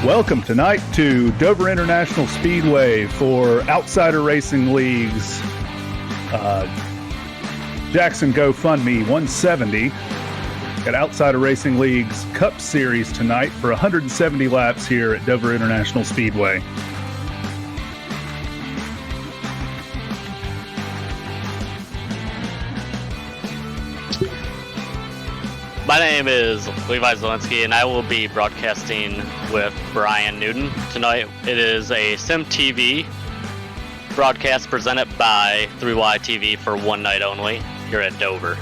Welcome tonight to Dover International Speedway for Outsider Racing League's Jackson GoFundMe 170. Got Outsider Racing League's Cup Series tonight for 170 laps here at Dover International Speedway. My name is Levi Zelensky, and I will be broadcasting with Brian Newton tonight. It is a SimTV broadcast presented by 3Y TV for one night only here at Dover.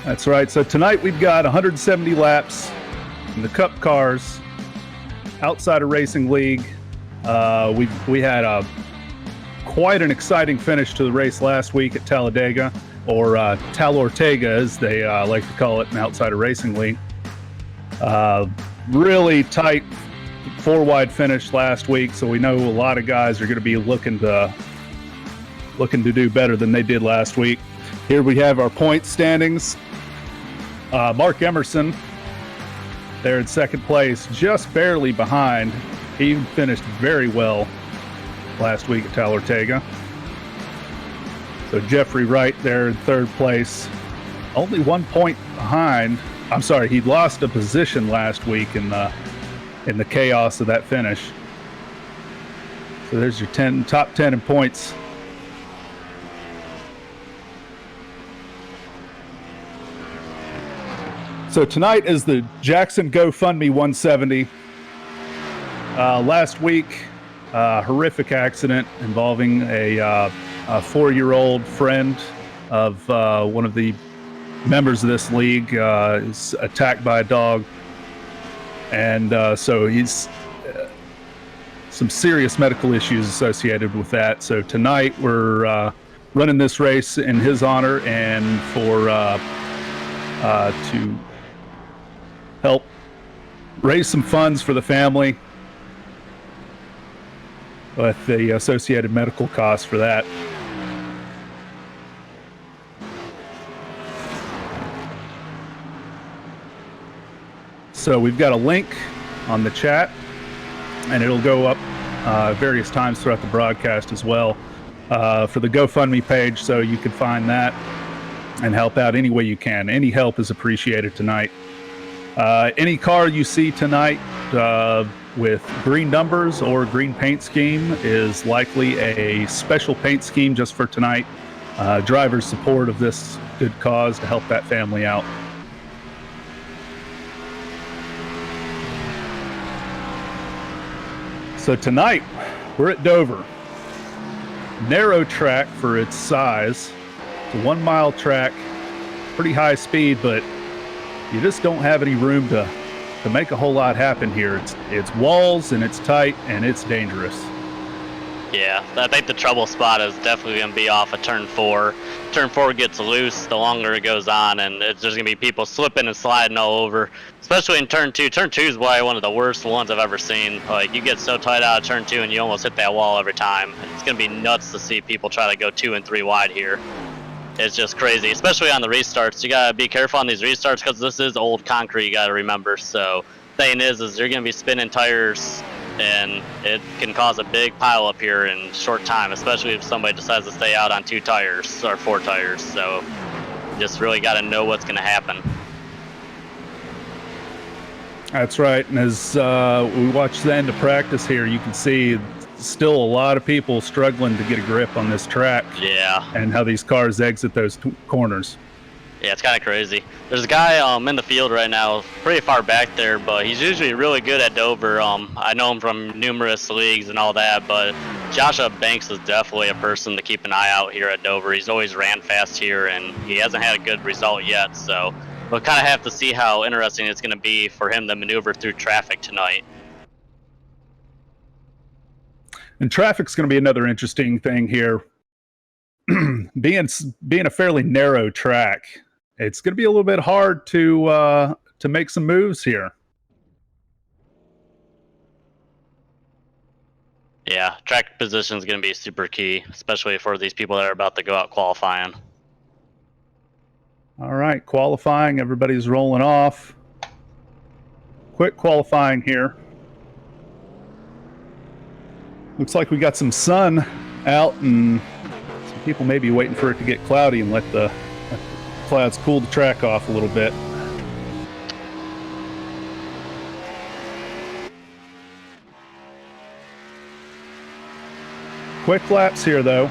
That's right. So tonight we've got 170 laps in the Cup cars, Outsider Racing League. We had quite an exciting finish to the race last week at Talladega, or Talortega, as they like to call it in Outsider Racing League. Really tight four-wide finish last week, so we know a lot of guys are going to be looking to do better than they did last week. Here we have our point standings. Mark Emerson, there in second place, just barely behind. He finished very well last week at Talortega. So Jeffrey Wright there in third place, only 1 point behind. I'm sorry, he lost a position last week in the chaos of that finish. So there's your top 10 in points. So tonight is the Jackson GoFundMe 170. Last week, horrific accident involving a 4-year-old friend of one of the members of this league is attacked by a dog, and so he's some serious medical issues associated with that. So tonight we're running this race in his honor and for to help raise some funds for the family with the associated medical costs for that. So we've got a link on the chat, and it'll go up various times throughout the broadcast as well for the GoFundMe page, so you can find that and help out any way you can. Any help is appreciated tonight. Any car you see tonight with green numbers or green paint scheme is likely a special paint scheme just for tonight. Driver's support of this good cause to help that family out. So tonight, we're at Dover. Narrow track for its size. It's a 1 mile track, pretty high speed, but you just don't have any room to make a whole lot happen here. It's walls, and it's tight, and it's dangerous. Yeah, I think the trouble spot is definitely going to be off of turn 4. Turn 4 gets loose the longer it goes on, and there's going to be people slipping and sliding all over, especially in turn 2. Turn 2 is probably one of the worst ones I've ever seen. Like, you get so tight out of turn 2 and you almost hit that wall every time. It's going to be nuts to see people try to go 2 and 3 wide here. It's just crazy, especially on the restarts. You got to be careful on these restarts because this is old concrete, you got to remember. So, thing is you're going to be spinning tires, and it can cause a big pile up here in short time, especially if somebody decides to stay out on 2 tires or 4 tires. So just really got to know what's going to happen. That's right. And as we watch the end of practice here, you can see still a lot of people struggling to get a grip on this track. Yeah. And how these cars exit those corners. Yeah, it's kind of crazy. There's a guy in the field right now, pretty far back there, but he's usually really good at Dover. I know him from numerous leagues and all that, but Joshua Banks is definitely a person to keep an eye out here at Dover. He's always ran fast here, and he hasn't had a good result yet, so we'll kind of have to see how interesting it's going to be for him to maneuver through traffic tonight. And traffic's going to be another interesting thing here. Being a fairly narrow track, it's going to be a little bit hard to make some moves here. Yeah, track position is going to be super key, especially for these people that are about to go out qualifying. All right, qualifying, everybody's rolling off. quick qualifying here. Looks like we got some sun out, and some people may be waiting for it to get cloudy and let the clouds cool the track off a little bit. Quick laps here, though.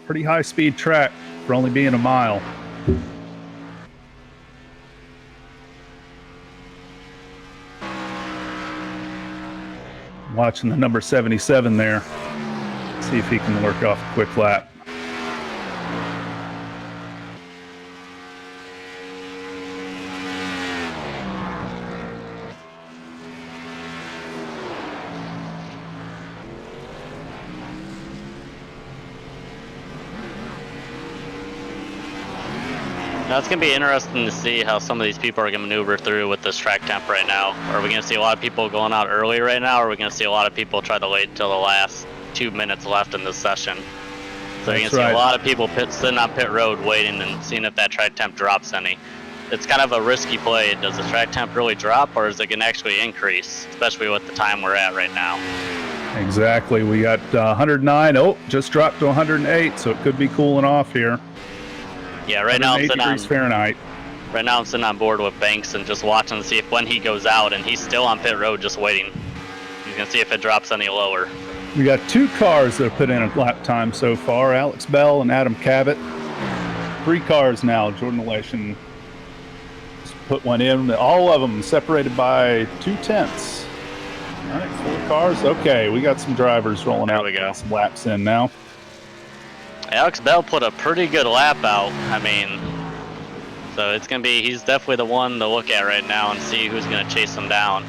Pretty high-speed track for only being a mile. Watching the number 77 there. See if he can work off a quick lap. Now it's going to be interesting to see how some of these people are going to maneuver through with this track temp right now. Are we going to see a lot of people going out early right now, or are we going to see a lot of people try to wait until the last 2 minutes left in this session? So you're going to see a lot of people sitting on pit road waiting and seeing if that track temp drops any. It's kind of a risky play. Does the track temp really drop, or is it going to actually increase, especially with the time we're at right now? Exactly. We got 109. Oh, just dropped to 108, so it could be cooling off here. Yeah, right now I'm sitting Fahrenheit. Right now I'm sitting on board with Banks and just watching to see if when he goes out, and he's still on pit road just waiting. He's gonna see if it drops any lower. We got 2 cars that have put in a lap time so far, Alex Bell and Adam Cabot. 3 cars now. Jordan Elation put one in. All of them separated by 2/10. All right, 4 cars. Okay, we got some drivers rolling out. There we go. Some laps in now. Alex Bell put a pretty good lap out. I mean, so it's going to be, he's definitely the one to look at right now and see who's going to chase him down.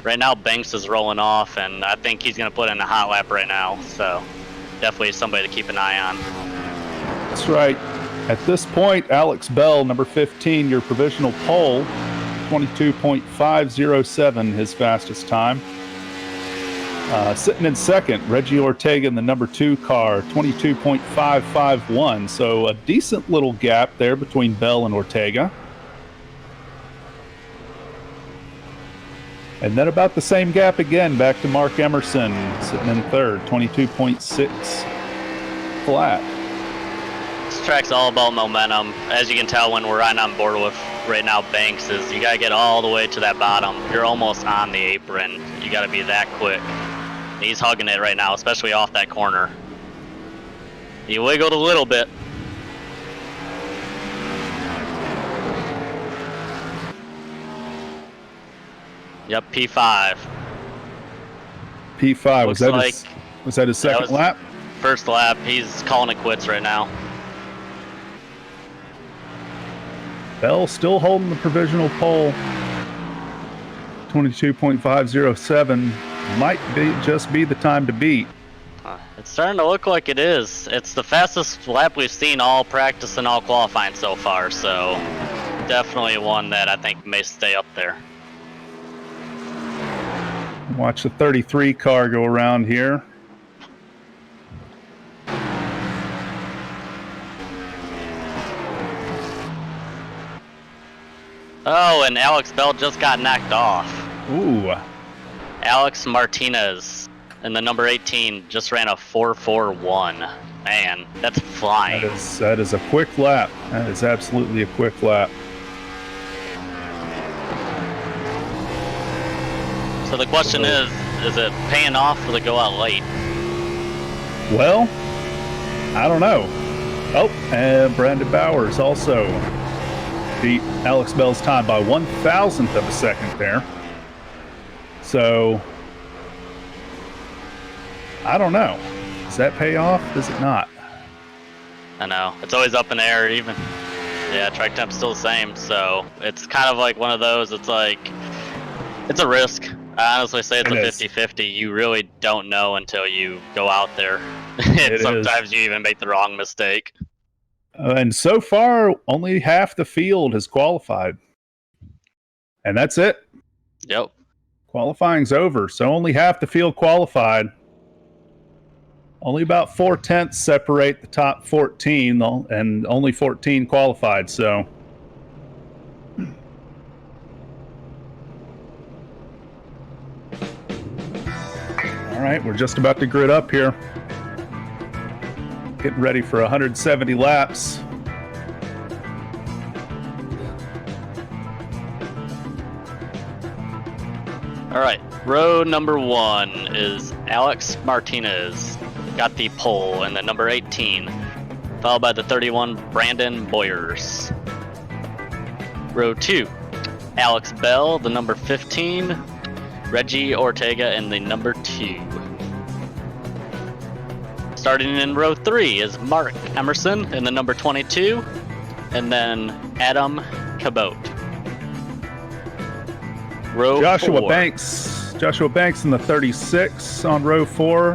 Right now, Banks is rolling off, and I think he's going to put in a hot lap right now. So definitely somebody to keep an eye on. That's right. At this point, Alex Bell, number 15, your provisional pole, 22.507, his fastest time. Sitting in second, Reggie Ortega in the number 2 car, 22.551. So a decent little gap there between Bell and Ortega. And then about the same gap again, back to Mark Emerson, sitting in third, 22.6 flat. This track's all about momentum. As you can tell when we're riding on board with right now Banks, is you got to get all the way to that bottom. You're almost on the apron. You got to be that quick. He's hugging it right now, especially off that corner. He wiggled a little bit. Yep, P5. P5, was that his second lap? First lap. He's calling it quits right now. Bell still holding the provisional pole, 22.507. Might just be the time to beat. It's starting to look like it is. It's the fastest lap we've seen all practice and all qualifying so far, so definitely one that I think may stay up there. Watch the 33 car go around here. Oh, and Alex Bell just got knocked off. Ooh. Alex Martinez in the number 18 just ran a 4.41. Man, that's flying. That is a quick lap. That is absolutely a quick lap. So the question is it paying off for the go out late? Well, I don't know. Oh, and Brandon Bowers also beat Alex Bell's time by 1/1000th of a second there. So, I don't know. Does that pay off? Does it not? I know. It's always up in the air even. Yeah, track temp's still the same, so it's kind of like one of those, it's like, it's a risk. I honestly say it's a 50-50. You really don't know until you go out there. And sometimes you even make the wrong mistake. And so far, only half the field has qualified. And that's it. Yep. Qualifying's over, so only half the field qualified. Only about 4/10 separate the top 14, and only 14 qualified, so All right, we're just about to grid up here. Getting ready for 170 laps. All right, row number 1 is Alex Martinez, got the pole, and the number 18, followed by the 31, Brandon Boyers. Row 2, Alex Bell, the number 15, Reggie Ortega, and the number 2. Starting in row 3 is Mark Emerson in the number 22, and then Adam Cabot. Row Joshua 4. Banks in the 36 on row 4,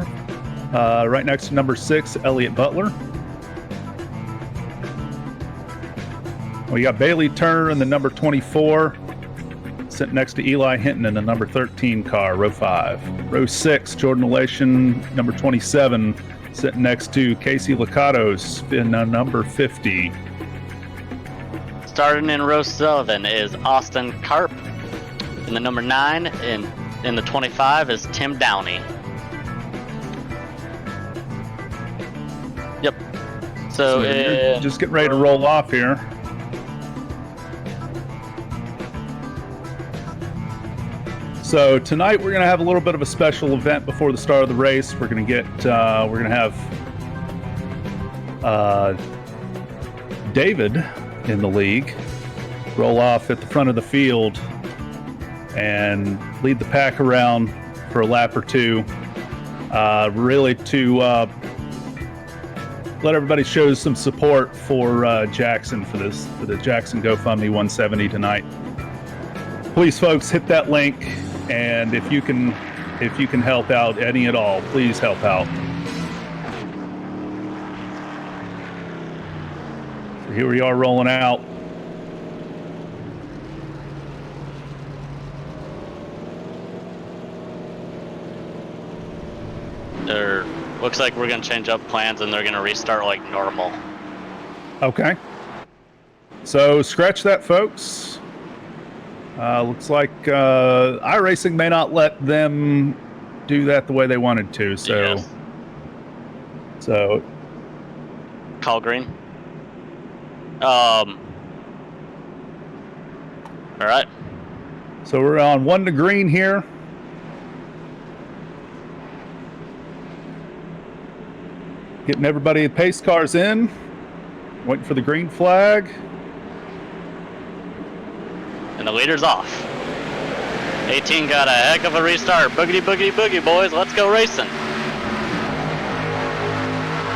right next to number 6, Elliot Butler. We got Bailey Turner in the number 24, sitting next to Eli Hinton in the number 13 car, row 5. Row 6, Jordan Elation, number 27, sitting next to Casey Lacatos in number 50. Starting in row 7 is Austin Karp. In the number 9, in the 25 is Tim Downey. Yep. So you're just getting ready to roll off here. So tonight we're going to have a little bit of a special event before the start of the race. We're going to have David in the league roll off at the front of the field and lead the pack around for a lap or two, really to let everybody show some support for Jackson for the Jackson GoFundMe 170 tonight. Please, folks, hit that link, and if you can help out any at all, please help out. So here we are rolling out. Looks like we're going to change up plans and they're going to restart like normal. Okay. So scratch that, folks. Looks like iRacing may not let them do that the way they wanted to. So, yes. So call green. All right. So we're on 1 to green here. Getting everybody pace cars in. Waiting for the green flag. And the leader's off. 18 got a heck of a restart. Boogity, boogity, boogie, boys. Let's go racing.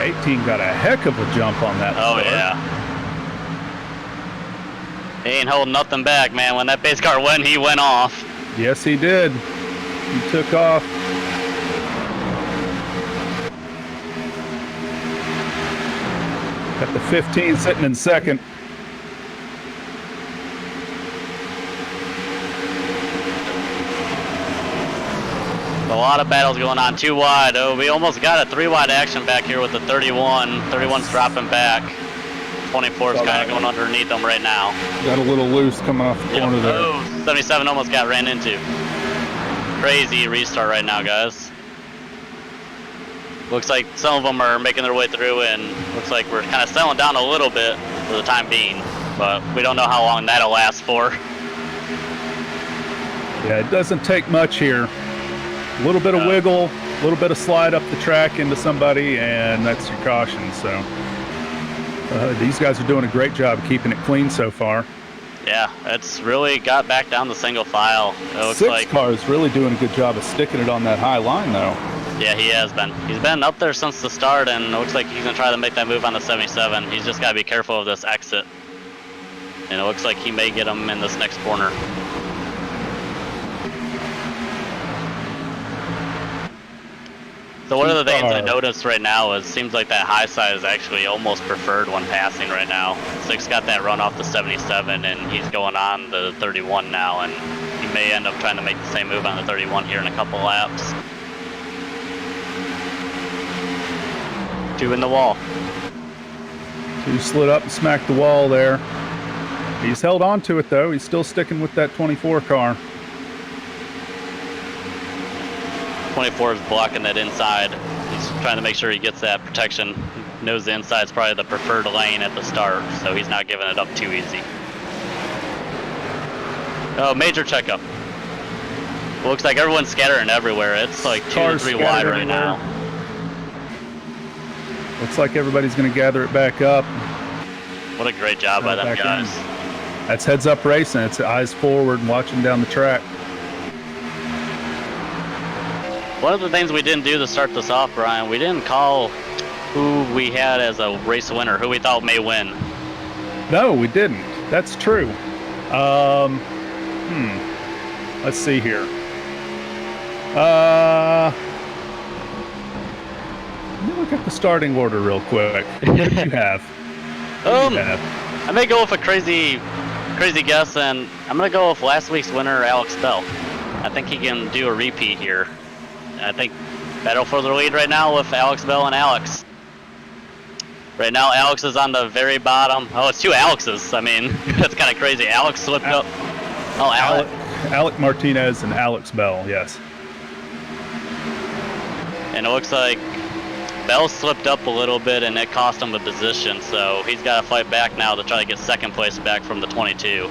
18 got a heck of a jump on that. Oh, start. yeah. He ain't holding nothing back, man. When that pace car went, he went off. Yes, he did. He took off. Got the 15 sitting in second. A lot of battles going on. 2 wide. Oh, we almost got a 3 wide action back here with the 31. 31's dropping back. 24's kind of going underneath them right now. Got a little loose coming off the corner there. Oh, 77 almost got ran into. Crazy restart right now, guys. Looks like some of them are making their way through, and looks like we're kind of settling down a little bit for the time being, but we don't know how long that'll last for. Yeah, it doesn't take much here. A little bit of wiggle, a little bit of slide up the track into somebody, and that's your caution. So these guys are doing a great job keeping it clean so far. Yeah, it's really got back down the single file. It looks like car's really doing a good job of sticking it on that high line, though. Yeah, he has been. He's been up there since the start, and it looks like he's going to try to make that move on the 77. He's just got to be careful of this exit. And it looks like he may get him in this next corner. So one of the things I noticed right now is it seems like that high side is actually almost preferred when passing right now. Six got that run off the 77, and he's going on the 31 now, and he may end up trying to make the same move on the 31 here in a couple laps. 2 in the wall. 2 slid up and smacked the wall there. He's held on to it, though. He's still sticking with that 24 car. 24 is blocking that inside. He's trying to make sure he gets that protection. Knows the inside is probably the preferred lane at the start, so he's not giving it up too easy. Oh, major checkup. Looks like everyone's scattering everywhere. It's like 2 or 3 wide right now. Looks like everybody's going to gather it back up. What a great job by them guys. That's heads up racing. It's eyes forward and watching down the track. One of the things we didn't do to start this off, Brian, we didn't call who we had as a race winner, who we thought may win. No, we didn't. That's true. Let's see here. Let me look at the starting order real quick. What do you have? I may go with a crazy guess, and I'm gonna go with last week's winner, Alex Bell. I think he can do a repeat here. I think battle for the lead right now with Alex Bell and Alex. Right now, Alex is on the very bottom. Oh, it's 2 Alexes. I mean, that's kind of crazy. Alex slipped up. Oh, Alec Martinez and Alex Bell, yes. And it looks like Bell slipped up a little bit, and it cost him a position. So he's got to fight back now to try to get second place back from the 22. So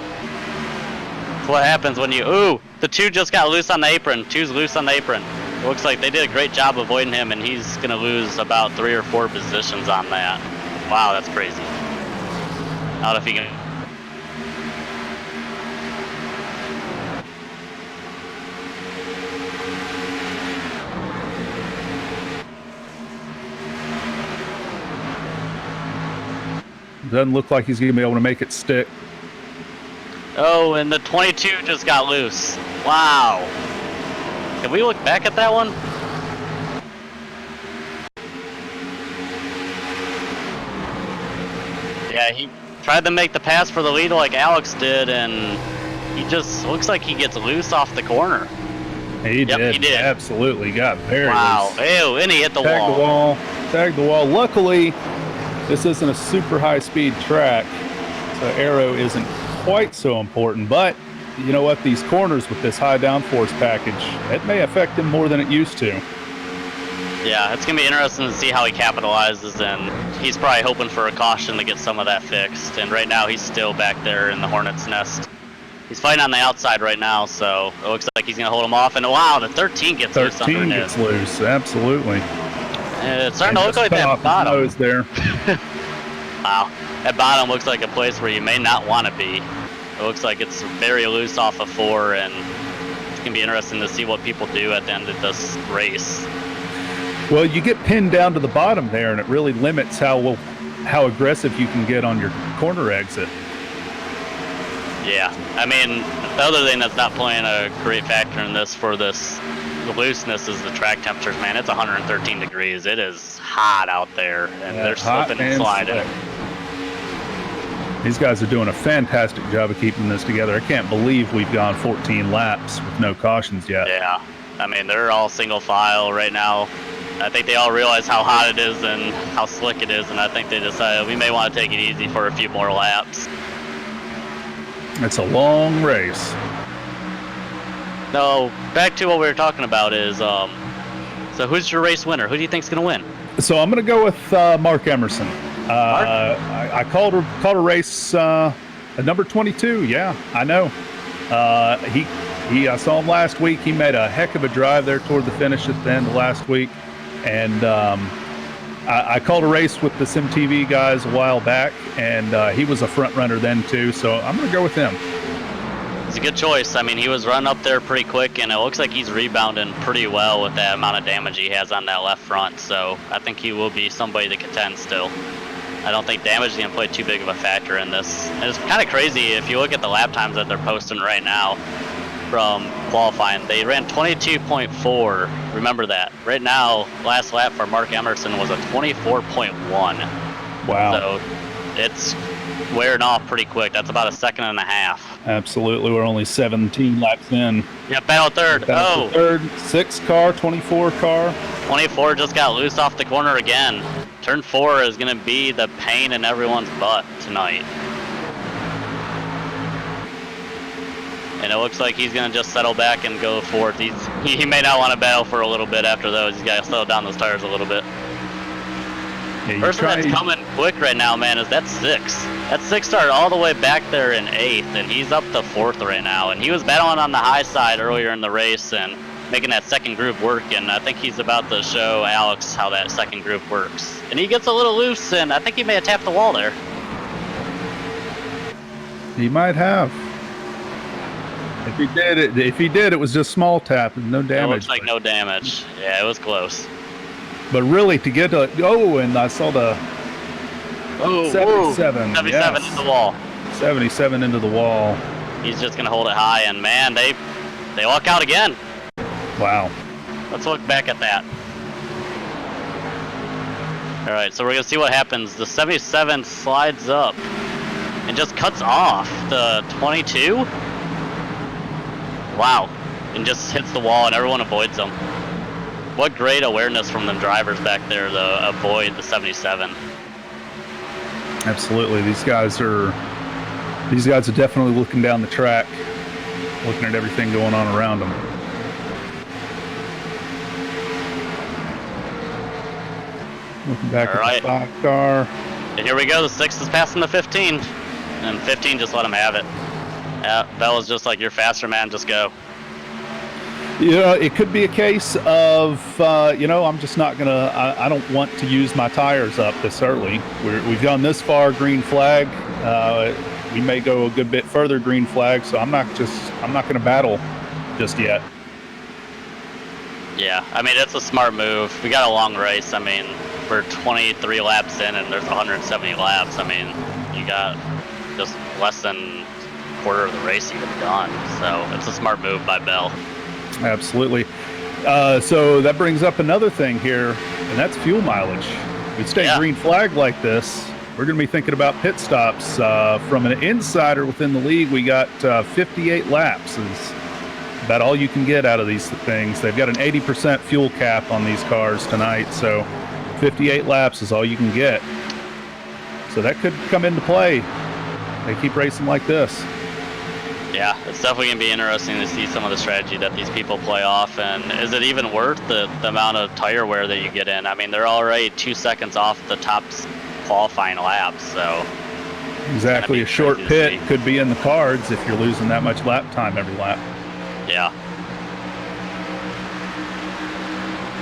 what happens when you... Ooh, the 2 just got loose on the apron. 2's loose on the apron. It looks like they did a great job avoiding him, and he's going to lose about 3 or 4 positions on that. Wow, that's crazy. Not if he can... Doesn't look like he's going to be able to make it stick. Oh, and the 22 just got loose. Wow. Can we look back at that one? Yeah, he tried to make the pass for the lead like Alex did, and he just looks like he gets loose off the corner. He did. Absolutely got very loose. Ew, and he hit the wall. Tagged the wall. Luckily, this isn't a super high-speed track, so aero isn't quite so important. But you know what? These corners with this high downforce package, it may affect him more than it used to. Yeah, it's going to be interesting to see how he capitalizes, and he's probably hoping for a caution to get some of that fixed. And right now, he's still back there in the Hornet's nest. He's fighting on the outside right now, so it looks like he's going to hold him off. And wow, the 13 gets loose underneath. 13 gets loose, absolutely. And it's starting to look like that bottom. Nose there. Wow, that bottom looks like a place where you may not want to be. It looks like it's very loose off of 4, and it's going to be interesting to see what people do at the end of this race. Well, you get pinned down to the bottom there, and it really limits how aggressive you can get on your corner exit. Yeah, I mean, the other thing that's not playing a great factor in this for this looseness is the track temperatures, man. It's 113 degrees. It is hot out there, and they're slipping and sliding. These guys are doing a fantastic job of keeping this together. I can't believe we've gone 14 laps with no cautions yet. Yeah, I mean, they're all single file right now. I think they all realize how hot it is and how slick it is, and I think they decided we may want to take it easy for a few more laps. It's a long race. No, back to what we were talking about is, so who's your race winner? Who do you think's going to win? So I'm going to go with Mark Emerson. I called a race at number 22. Yeah, I know. I saw him last week. He made a heck of a drive there toward the finish at the end of last week. And I called a race with the SimTV guys a while back, and he was a front runner then too. So I'm going to go with him. It's a good choice. I mean, he was running up there pretty quick, and it looks like he's rebounding pretty well with that amount of damage he has on that left front. So I think he will be somebody to contend still. I don't think damage is going to play too big of a factor in this. And it's kind of crazy if you look at the lap times that they're posting right now from qualifying. They ran 22.4. Remember that. Right now, last lap for Mark Emerson was a 24.1. Wow. So it's wearing off pretty quick. That's about a second and a half. Absolutely. We're only 17 laps in. Yeah, battle third. Third, 6 car, 24 car. 24 just got loose off the corner again. Turn 4 is going to be the pain in everyone's butt tonight. And it looks like he's going to just settle back and go fourth. He may not want to battle for a little bit after those. He's got to slow down those tires a little bit. Yeah, Person that's coming quick right now, man, is that 6. That 6 started all the way back there in 8th, and he's up to 4th right now. And he was battling on the high side earlier in the race and making that second group work, and I think he's about to show Alex how that second group works. And he gets a little loose, and I think he may have tapped the wall there. He might have. If he did, it was just small tap and no damage. It looks like no damage. Yeah, it was close. But really, to get to and I saw the 77. 77 yes. into the wall. 77 into the wall. He's just gonna hold it high, and man, they walk out again. Wow. Let's look back at that. All right, so we're gonna see what happens. The 77 slides up and just cuts off the 22. Wow, and just hits the wall, and everyone avoids them. What great awareness from them drivers back there to avoid the 77. Absolutely, these guys are definitely looking down the track, looking at everything going on around them. Looking back at the 5 car. And here we go, the 6 is passing the 15, and 15 just let him have it. Yeah, that was just like, you're faster, man, just go. Yeah, it could be a case of, I'm just not going to, I don't want to use my tires up this early. We've gone this far, green flag. We may go a good bit further, green flag, so I'm not going to battle just yet. Yeah, I mean, it's a smart move. We got a long race. I mean, we're 23 laps in and there's 170 laps. I mean, you got just less than a quarter of the race even done. So it's a smart move by Bell. Absolutely. So that brings up another thing here, and that's fuel mileage. We stay green flag like this, we're going to be thinking about pit stops. From an insider within the league, we got 58 laps is about all you can get out of these things. They've got an 80% fuel cap on these cars tonight, so 58 laps is all you can get. So that could come into play. They keep racing like this. Yeah, it's definitely going to be interesting to see some of the strategy that these people play off, and is it even worth the amount of tire wear that you get in? I mean, they're already 2 seconds off the top qualifying laps, so... Exactly, a short pit could be in the cards if you're losing that much lap time every lap. Yeah.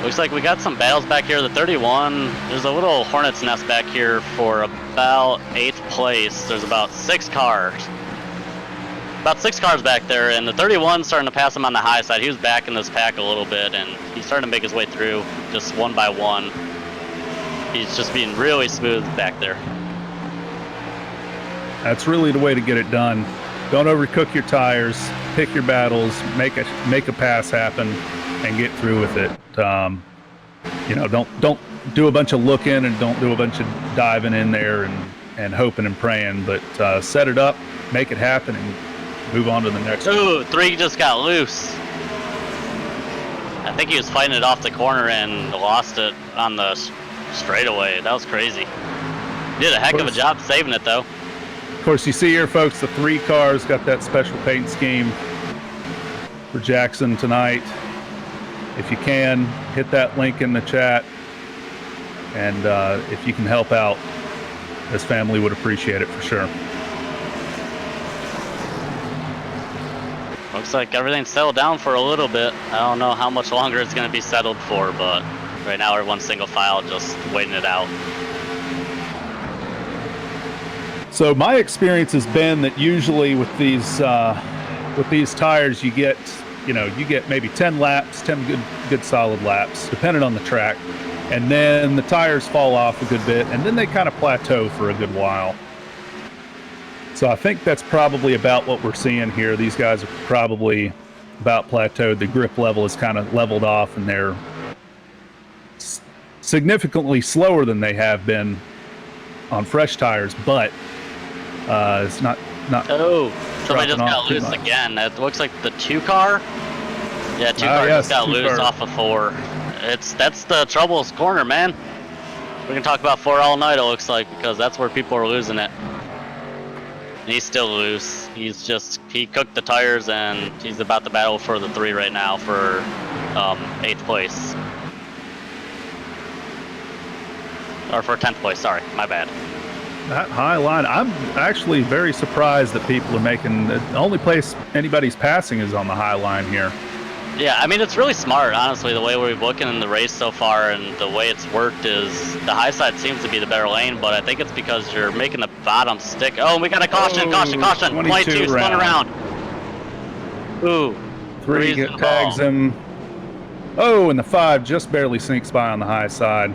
Looks like we got some battles back here. The 31, there's a little hornet's nest back here for about 8th place. There's about 6 cars. About 6 cars back there, and the 31 starting to pass him on the high side. He was back in this pack a little bit, and he's starting to make his way through just one by one. He's just being really smooth back there. That's really the way to get it done. Don't overcook your tires, pick your battles, make a pass happen, and get through with it. Don't do a bunch of looking and don't do a bunch of diving in there and hoping and praying, but set it up, make it happen, and move on to the next one. Ooh, 3 just got loose. I think he was fighting it off the corner and lost it on the straightaway. That was crazy. He did a heck of a job saving it, though. Of course, you see here, folks, the 3 cars got that special paint scheme for Jackson tonight. If you can, hit that link in the chat, and if you can help out, this family would appreciate it for sure. Looks like everything's settled down for a little bit. I don't know how much longer it's going to be settled for, but right now everyone's single file just waiting it out. So my experience has been that usually with these tires, you get maybe 10 laps, 10 good solid laps, depending on the track, and then the tires fall off a good bit, and then they kind of plateau for a good while. So I think that's probably about what we're seeing here. These guys are probably about plateaued. The grip level is kind of leveled off, and they're significantly slower than they have been on fresh tires, but it's not. Oh, somebody just got loose again. That looks like the 2 car. Yeah, 2 cars just got loose off of 4. That's the troubles corner, man. We can talk about 4 all night, it looks like, because that's where people are losing it. He's still loose. He cooked the tires, and he's about to battle for the 3 right now for 8th place. Or for 10th place, sorry, my bad. That high line, I'm actually very surprised that people are making, the only place anybody's passing is on the high line here. Yeah, I mean, it's really smart, honestly, the way we're looking in the race so far, and the way it's worked is the high side seems to be the better lane, but I think it's because you're making the bottom stick. Oh, and we got a caution, caution! 22 spun around. Ooh. 3 tags him. Oh, and the 5 just barely sinks by on the high side.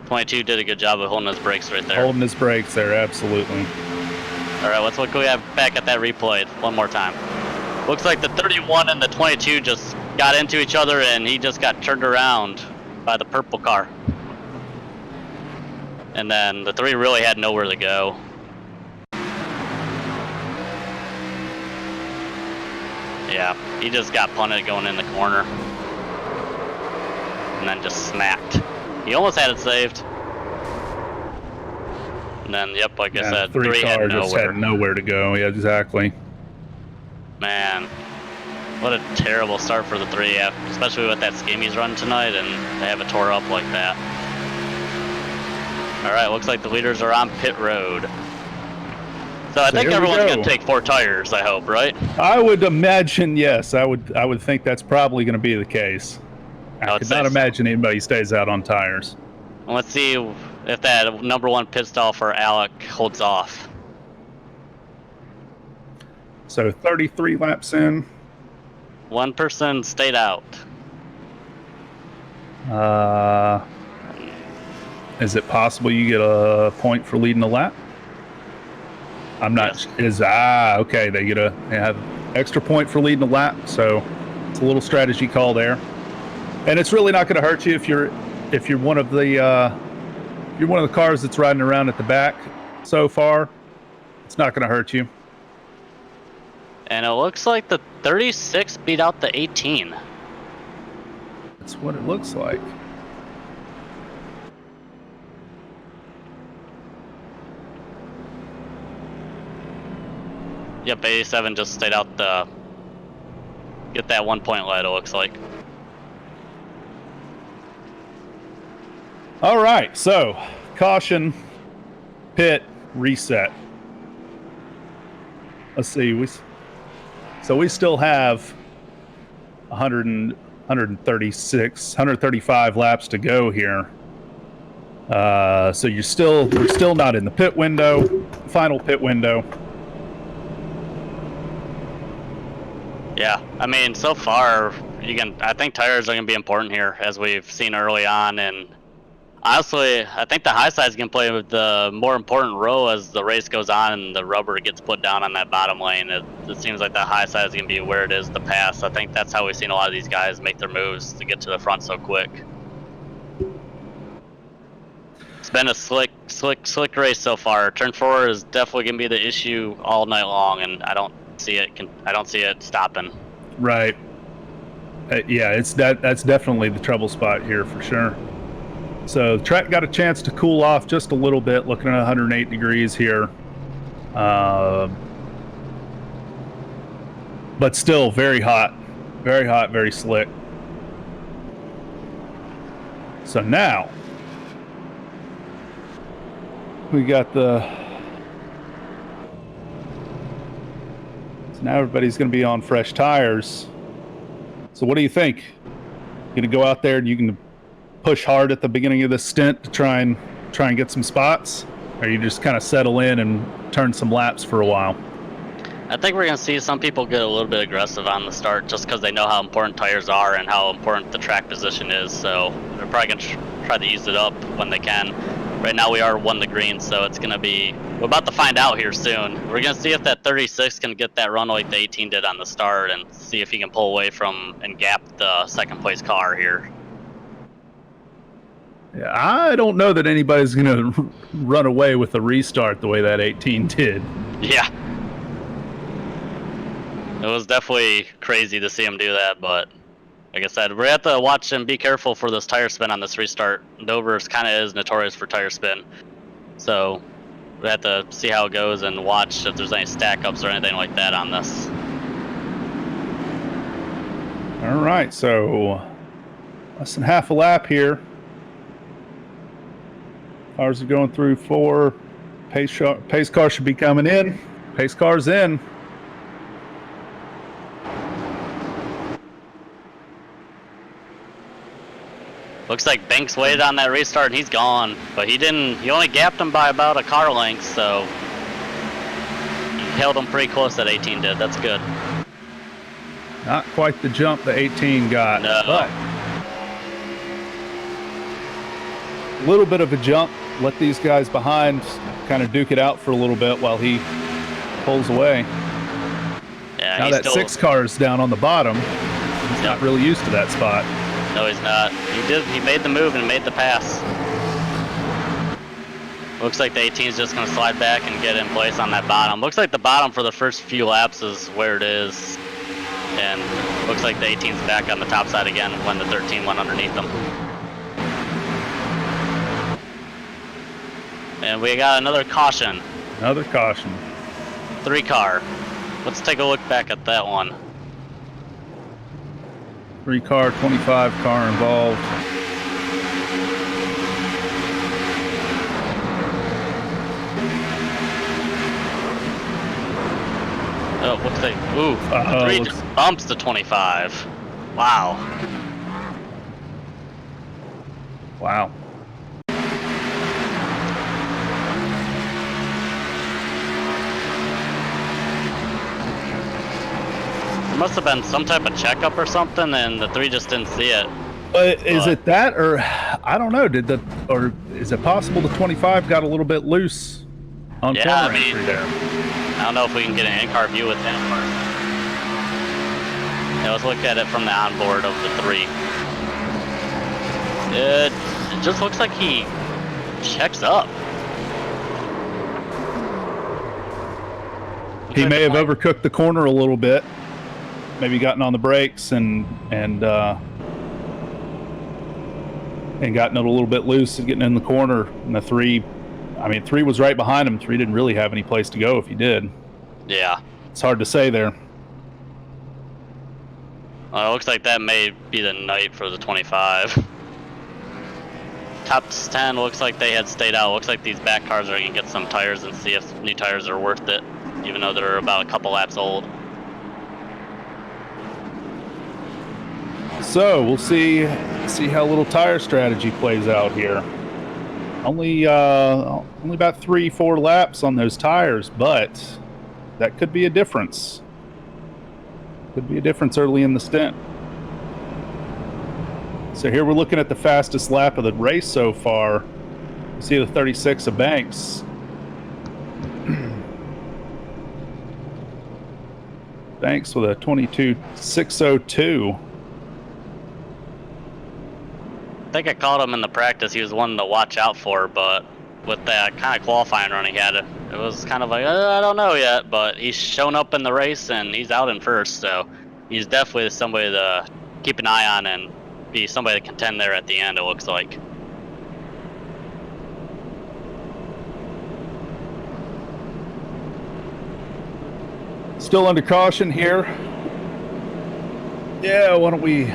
22 did a good job of holding his brakes right there. Holding his brakes there, absolutely. All right, let's look what we have back at that replay one more time. Looks like the 31 and the 22 just got into each other, and he just got turned around by the purple car. And then the 3 really had nowhere to go. Yeah, he just got punted going in the corner. And then just smacked. He almost had it saved. And then, yep, like I said, 3 had nowhere. Just had nowhere to go. Yeah, exactly. Man, what a terrible start for the 3, especially with that scheme he's running tonight, and they have it tore up like that. All right, looks like the leaders are on pit road. So I think everyone's going to take 4 tires, I hope, right? I would imagine, yes. I would think that's probably going to be the case. I could not imagine anybody stays out on tires. Well, let's see if that number 1 pit stall for Alec holds off. So 33 laps in. 1 person stayed out. Is it possible you get a point for leading a lap? I'm not. Yes. Okay. They have extra point for leading a lap, so it's a little strategy call there. And it's really not going to hurt you if you're one of the cars that's riding around at the back so far. It's not going to hurt you. And it looks like the 36 beat out the 18. That's what it looks like. Yep, 87 just stayed out get that 1 point lead, it looks like. All right, so caution, pit, reset. Let's see. We still have 135 laps to go here. So we're still not in the pit window, final pit window. Yeah, I mean, so far I think tires are going to be important here, as we've seen early on, and honestly, I think the high side is going to play the more important role as the race goes on and the rubber gets put down on that bottom lane. It seems like the high side is going to be where it is to pass. I think that's how we've seen a lot of these guys make their moves to get to the front so quick. It's been a slick race so far. Turn 4 is definitely going to be the issue all night long, and I don't see it stopping. Right. Yeah, that's definitely the trouble spot here for sure. So the track got a chance to cool off just a little bit, looking at 108 degrees here. But still very hot, very slick. So now we got so now everybody's going to be on fresh tires. So what do you think? You going to go out there and you can push hard at the beginning of the stint to try and get some spots, or you just kind of settle in and turn some laps for a while? I think we're going to see some people get a little bit aggressive on the start just because they know how important tires are and how important the track position is, so they're probably going to try to ease it up when they can. Right now we are 1 to green, so it's going to be, we're about to find out here soon. We're going to see if that 36 can get that run like the 18 did on the start and see if he can pull away from and gap the second place car here. Yeah, I don't know that anybody's going to run away with a restart the way that 18 did. Yeah. It was definitely crazy to see him do that, but like I said, we have to watch and be careful for this tire spin on this restart. Dover kind of is notorious for tire spin. So We have to see how it goes and watch if there's any stack ups or anything like that on this. All right, so less than half a lap here. Cars are going through 4. Pace car should be coming in. Pace car's in. Looks like Banks waited on that restart and he's gone, but he didn't. He only gapped him by about a car length, so he held him pretty close. That 18 did. That's good. Not quite the jump the 18 got, No. but a little bit of a jump. Let these guys behind kind of duke it out for a little bit while he pulls away. Yeah, now that 6 cars down on the bottom, he's not really used to that spot. No, he's not. He made the move and made the pass. Looks like the 18 is just going to slide back and get in place on that bottom. Looks like the bottom for the first few laps is where it is. And looks like the 18's back on the top side again when the 13 went underneath them. And we got another caution. Another caution. 3 car. Let's take a look back at that one. 3 car, 25 car involved. Oh, looks like, ooh, the 3 just bumps to 25. Wow. Wow. Must have been some type of checkup or something, and the 3 just didn't see it. Is it that, or I don't know? Or is it possible the 25 got a little bit loose on corner entry there? I don't know if we can get an in-car view with him. Yeah, let's look at it from the onboard of the 3. It just looks like he checks up. He may have overcooked the corner a little bit. Maybe gotten on the brakes and gotten it a little bit loose and getting in the corner. And the 3, I mean, 3 was right behind him. 3 didn't really have any place to go if he did. Yeah. It's hard to say there. Well, it looks like that may be the night for the 25. Top 10 looks like they had stayed out. Looks like these back cars are going to get some tires and see if new tires are worth it, even though they're about a couple laps old. So we'll see how little tire strategy plays out here. Only about 3-4 laps on those tires, but that could be a difference. Could be a difference early in the stint. So here we're looking at the fastest lap of the race so far. You see the 36 of Banks. Banks with a 22.602. I think I called him in the practice. He was one to watch out for, but with that kind of qualifying run he had, it was kind of like, I don't know yet, but he's shown up in the race and he's out in first, so he's definitely somebody to keep an eye on and be somebody to contend there at the end, it looks like. Still under caution here. Yeah, why don't we...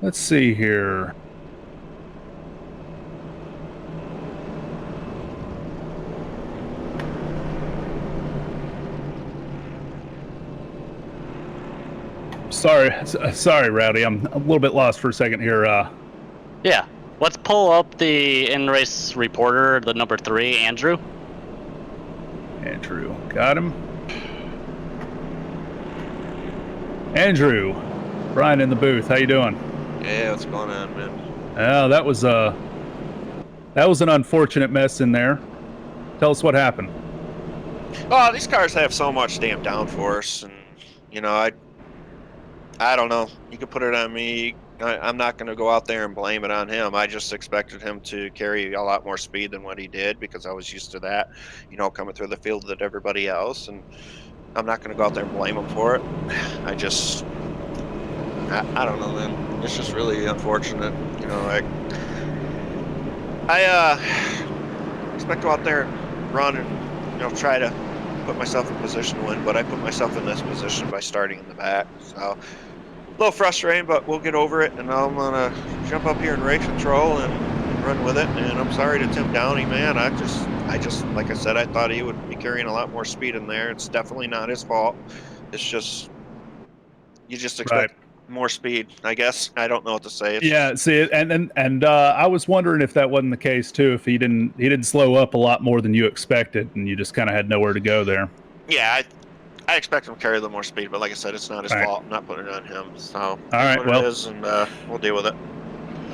Let's see here. Sorry, Rowdy. I'm a little bit lost for a second here. Yeah, let's pull up the in-race reporter, the number 3, Andrew. Andrew, got him. Andrew, Brian in the booth. How you doing? Yeah, what's going on, man? Oh, that was an unfortunate mess in there. Tell us what happened. Oh, these cars have so much damn downforce, and you know, I don't know. You could put it on me. I'm not going to go out there and blame it on him. I just expected him to carry a lot more speed than what he did because I was used to that, you know, coming through the field with everybody else, and I'm not going to go out there and blame him for it. I don't know, man. It's just really unfortunate, you know. I expect to go out there and run and try to put myself in position to win, but I put myself in this position by starting in the back. So a little frustrating, but we'll get over it. And I'm gonna jump up here and race control and run with it. And I'm sorry to Tim Downey, man. I just like I said, I thought he would be carrying a lot more speed in there. It's definitely not his fault. It's just you just expect more speed, I guess. I don't know what to say. Yeah, see, and I was wondering if that wasn't the case too. If he didn't slow up a lot more than you expected, and you just kind of had nowhere to go there. Yeah, I expect him to carry a little more speed, but like I said, it's not his fault. I'm not putting it on him. So all right, what it is, and we'll deal with it.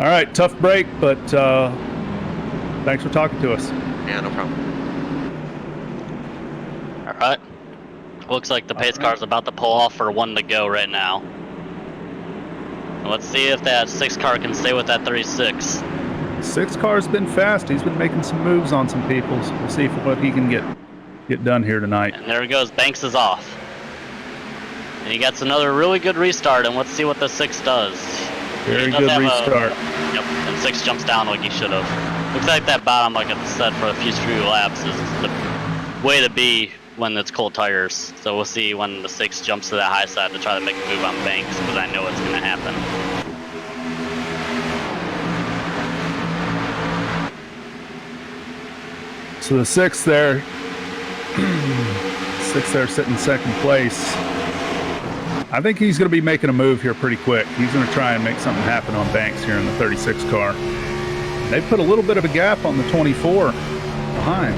All right, tough break, but thanks for talking to us. Yeah, no problem. All right. Looks like the pace car's about to pull off for 1 to go right now. Let's see if that 6 car can stay with that 36. 6 car's been fast. He's been making some moves on some people. So we'll see what he can get done here tonight. And there he goes. Banks is off. And he gets another really good restart, and let's see what the 6 does. Very good restart. Yep, and 6 jumps down like he should have. Looks like that bottom, like I said, for a few laps is the way to be when it's cold tires. So we'll see when the 6 jumps to that high side to try to make a move on Banks, because I know it's going to happen. So the 6 there, 6 there sitting second place. I think he's going to be making a move here pretty quick. He's going to try and make something happen on Banks here in the 36 car. They put a little bit of a gap on the 24 behind.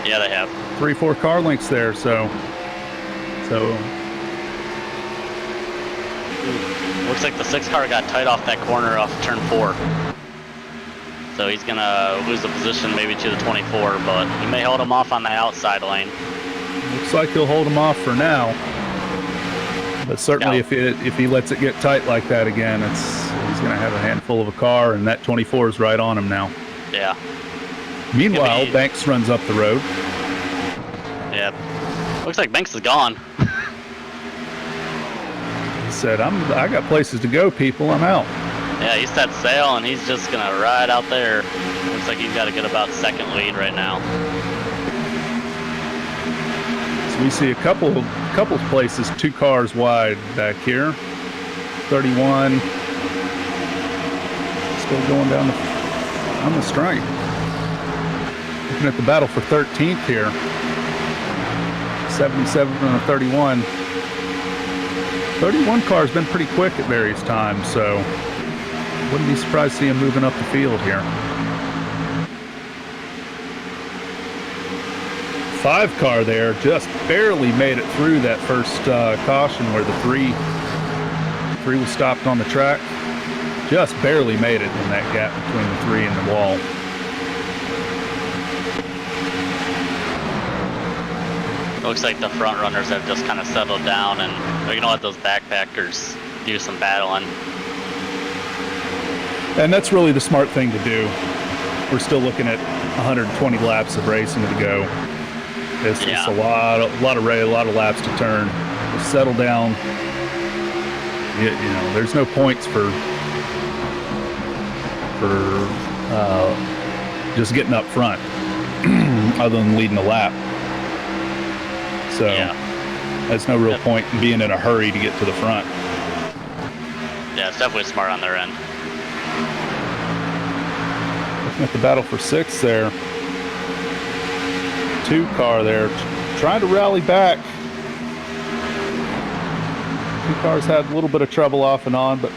Yeah, they have 3-4 car lengths there, so looks like the 6 car got tight off that corner off turn 4. So he's gonna lose the position maybe to the 24, but he may hold him off on the outside lane. Looks like he'll hold him off for now. But certainly if he lets it get tight like that again, he's gonna have a handful of a car, and that 24 is right on him now. Yeah. Meanwhile, Banks runs up the road. Yeah. Looks like Banks is gone. He said, I got places to go, people. I'm out. Yeah, he set sail, and he's just gonna ride out there. Looks like he's got a good about second lead right now. So we see a couple of places 2 cars wide back here. 31 still going down on the strike. Looking at the battle for 13th here. 77 and a 31. 31 car's been pretty quick at various times, so wouldn't be surprised to see him moving up the field here. 5 car there just barely made it through that first caution where the 3 was stopped on the track. Just barely made it in that gap between the 3 and the wall. It looks like the front runners have just kind of settled down, and they're gonna let those backpackers do some battling. And that's really the smart thing to do. We're still looking at 120 laps of racing to go. It's a lot of laps to turn. Just settle down. There's no points for just getting up front, other than leading a lap. So there's no real point in being in a hurry to get to the front. Yeah, it's definitely smart on their end. Looking at the battle for 6 there. 2 car there, trying to rally back. 2 cars had a little bit of trouble off and on, but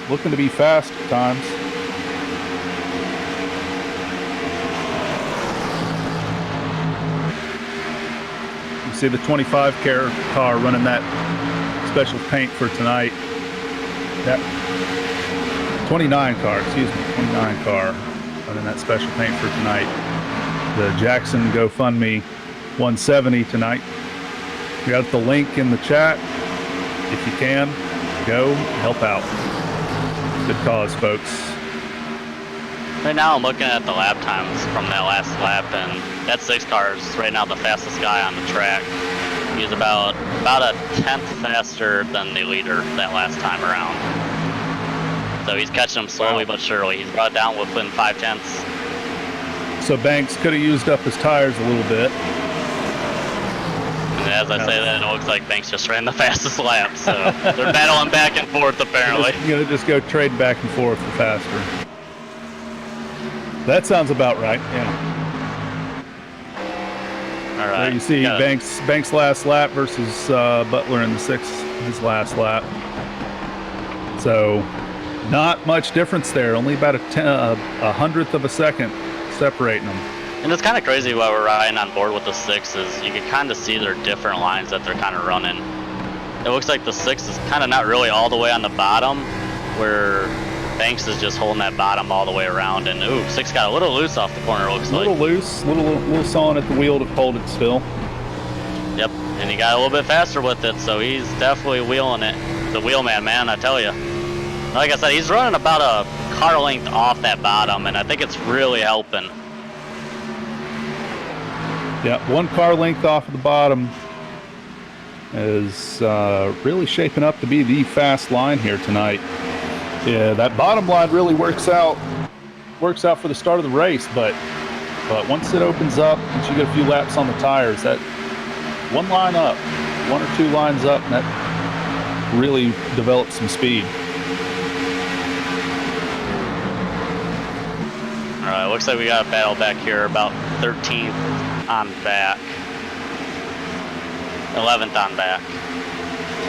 looking to be fast at times. You see the 25 car running that special paint for tonight. That 29 car running that special paint for tonight. The Jackson GoFundMe 170 tonight. We got the link in the chat. If you can, go help out. Good cause, folks. Right now I'm looking at the lap times from that last lap, and that 6 car is right now the fastest guy on the track. He's about a tenth faster than the leader that last time around. So he's catching him slowly but surely. He's brought down within 5/10. So Banks could have used up his tires a little bit. And as I say that, it looks like Banks just ran the fastest lap. So they're battling back and forth apparently. You're gonna just go trade back and forth for faster. That sounds about right. Yeah. All right. There you see Banks' last lap versus Butler in the sixth, his last lap. So not much difference there. Only about a 100th of a second separating them. And it's kind of crazy while we're riding on board with the 6 is you can kind of see their different lines that they're kind of running. It looks like the 6 is kind of not really all the way on the bottom, where Banks is just holding that bottom all the way around. And ooh, 6 got a little loose off the corner, it looks like. A little loose, little sawing at the wheel to hold it still. Yep, and he got a little bit faster with it, so he's definitely wheeling it. The wheelman, man, I tell you. Like I said, he's running about a car length off that bottom, and I think it's really helping. Yeah, 1 car length off of the bottom is really shaping up to be the fast line here tonight. Yeah, that bottom line really works out for the start of the race, but once it opens up, once you get a few laps on the tires, that 1 line up, 1 or 2 lines up, and that really develops some speed. All right, looks like we got a battle back here, about 13th on back, 11th on back.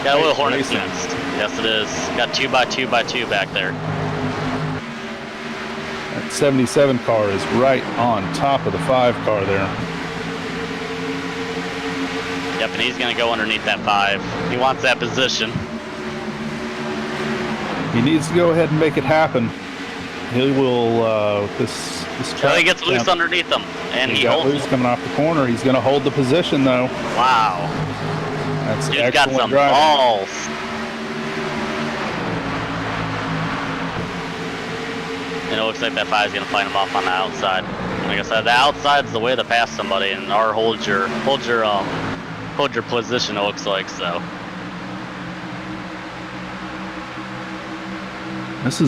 Got a little Hornet's Nest. Yes, it is. Got 2x2x2 back there. That 77 car is right on top of the 5 car there. Yep, and he's going to go underneath that 5. He wants that position. He needs to go ahead and make it happen. He will, this Until he gets loose underneath him. And he got holds loose coming off the corner. He's going to hold the position, though. Wow. That's Dude excellent got some driving. balls. And it looks like that 5 is going to fight him off on the outside. Like I said, the outside's the way to pass somebody, and our hold your position, it looks like, so. This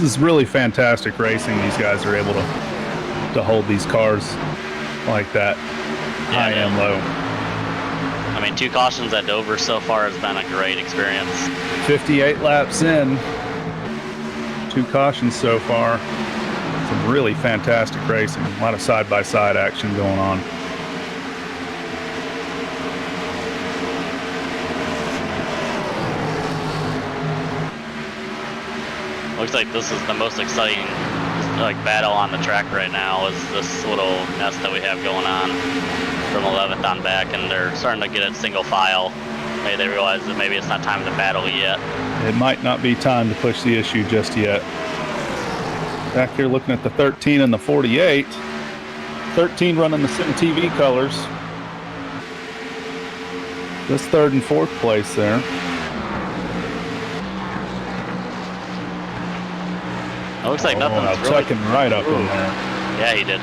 is really fantastic racing. These guys are able to hold these cars like that, high and low. I mean, 2 cautions at Dover so far has been a great experience. 58 laps in, 2 cautions so far. Some really fantastic racing. A lot of side-by-side action going on. Looks like this is the most exciting battle on the track right now, is this little nest that we have going on from 11th on back, and they're starting to get it single file. Maybe they realize that maybe it's not time to battle yet. It might not be time to push the issue just yet. Back here looking at the 13 and the 48. 13 running the Sim TV colors. This 3rd and 4th place there. It looks like nothing's really... tucking right up in there. Yeah, he did.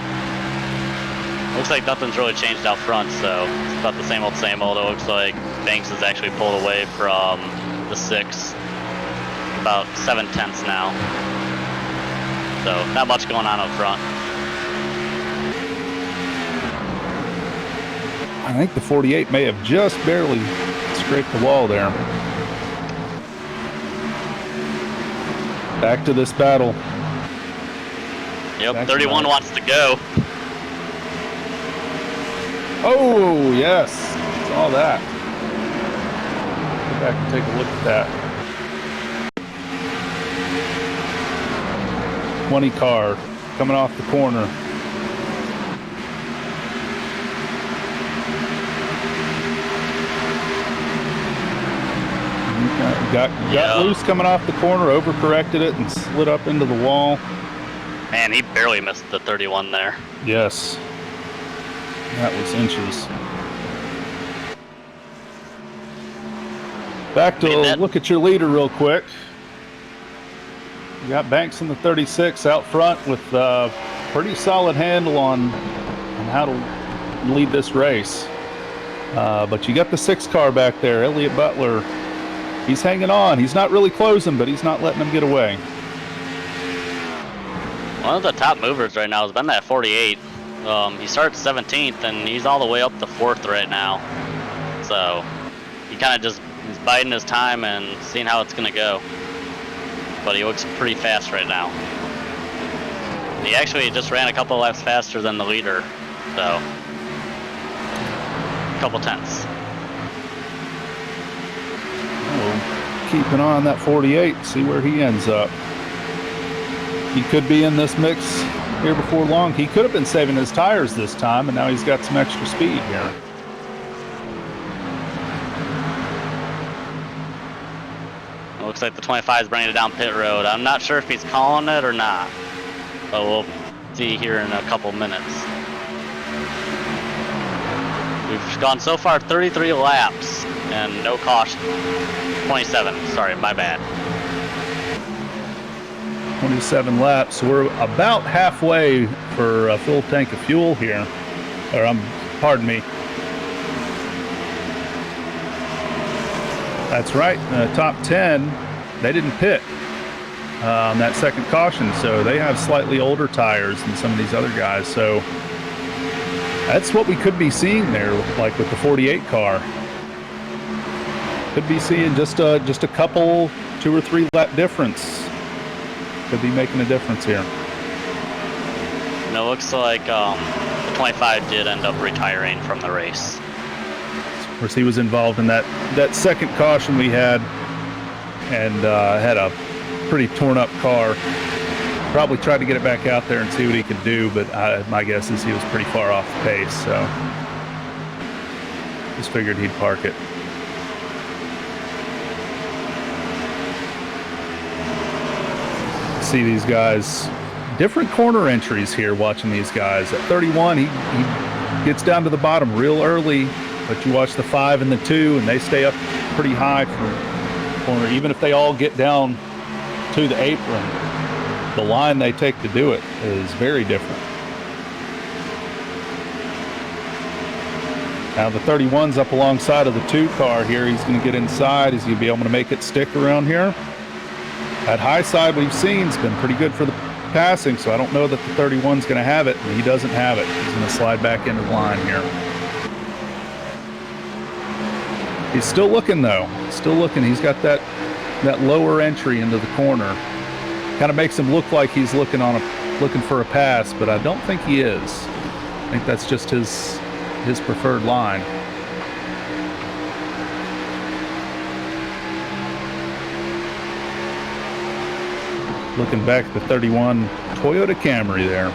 Looks like nothing's really changed out front, so it's about the same old, same old. It looks like Banks has actually pulled away from the 6, about 7/10 now. So not much going on up front. I think the 48 may have just barely scraped the wall there. Back to this battle. Yep, 31 wants to go. Oh, yes. Saw that. Go back and take a look at that. 20 car coming off the corner. Got loose coming off the corner, overcorrected it, and slid up into the wall. Man, he barely missed the 31 there. Yes. That was inches. Back to look at your leader real quick. You got Banks in the 36 out front with a pretty solid handle on how to lead this race. But you got the 6 car back there, Elliott Butler. He's hanging on. He's not really closing, but he's not letting them get away. One of the top movers right now has been that 48. He starts 17th, and he's all the way up to 4th right now. So he kind of just is biding his time and seeing how it's going to go. But he looks pretty fast right now. He actually just ran a couple laps faster than the leader, so a couple tenths. We'll keep an eye on that 48, see where he ends up. He could be in this mix here before long. He could have been saving his tires this time, and now he's got some extra speed here. It looks like the 25 is bringing it down pit road. I'm not sure if he's calling it or not, but we'll see here in a couple minutes. We've gone so far 33 laps and no caution. 27, sorry, my bad. 27 laps. So we're about halfway for a full tank of fuel here. Or pardon me. That's right. Top 10, they didn't pit on that second caution, so they have slightly older tires than some of these other guys. So that's what we could be seeing there, like with the 48 car. Could be seeing just a couple, 2 or 3 lap difference. Could be making a difference here. And it looks like the 25 did end up retiring from the race. Of course, he was involved in that second caution we had, and had a pretty torn up car. Probably tried to get it back out there and see what he could do, but my guess is he was pretty far off the pace, so just figured he'd park it. See these guys, different corner entries here watching these guys. At 31, he gets down to the bottom real early, but you watch the 5 and the 2, and they stay up pretty high for corner. Even if they all get down to the apron, the line they take to do it is very different. Now the 31's up alongside of the 2 car here. He's going to get inside. He's going to be able to make it stick around here. That high side we've seen has been pretty good for the passing, so I don't know that the 31's going to have it, and he doesn't have it. He's going to slide back into the line here. He's still looking, though. Still looking. He's got that lower entry into the corner. Kind of makes him look like he's looking for a pass, but I don't think he is. I think that's just his preferred line. Looking back at the 31 Toyota Camry there.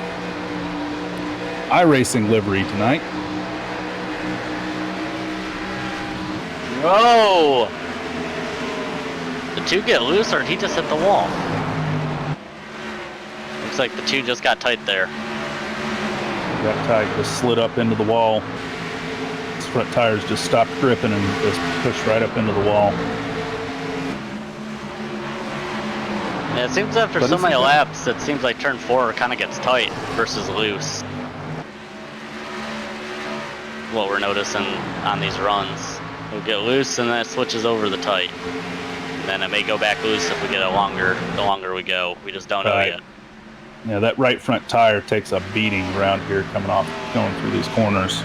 iRacing livery tonight. Whoa! The 2 get loose, or he just hit the wall? Looks like the 2 just got tight there. Got tight, just slid up into the wall. His front tires just stopped gripping and just pushed right up into the wall. Yeah, it seems after so many laps, it seems like turn 4 kind of gets tight versus loose. What we're noticing on these runs. We'll get loose and then it switches over the tight. And then it may go back loose if we get the longer we go. We just don't know yet. Yeah, that right front tire takes a beating around here going through these corners.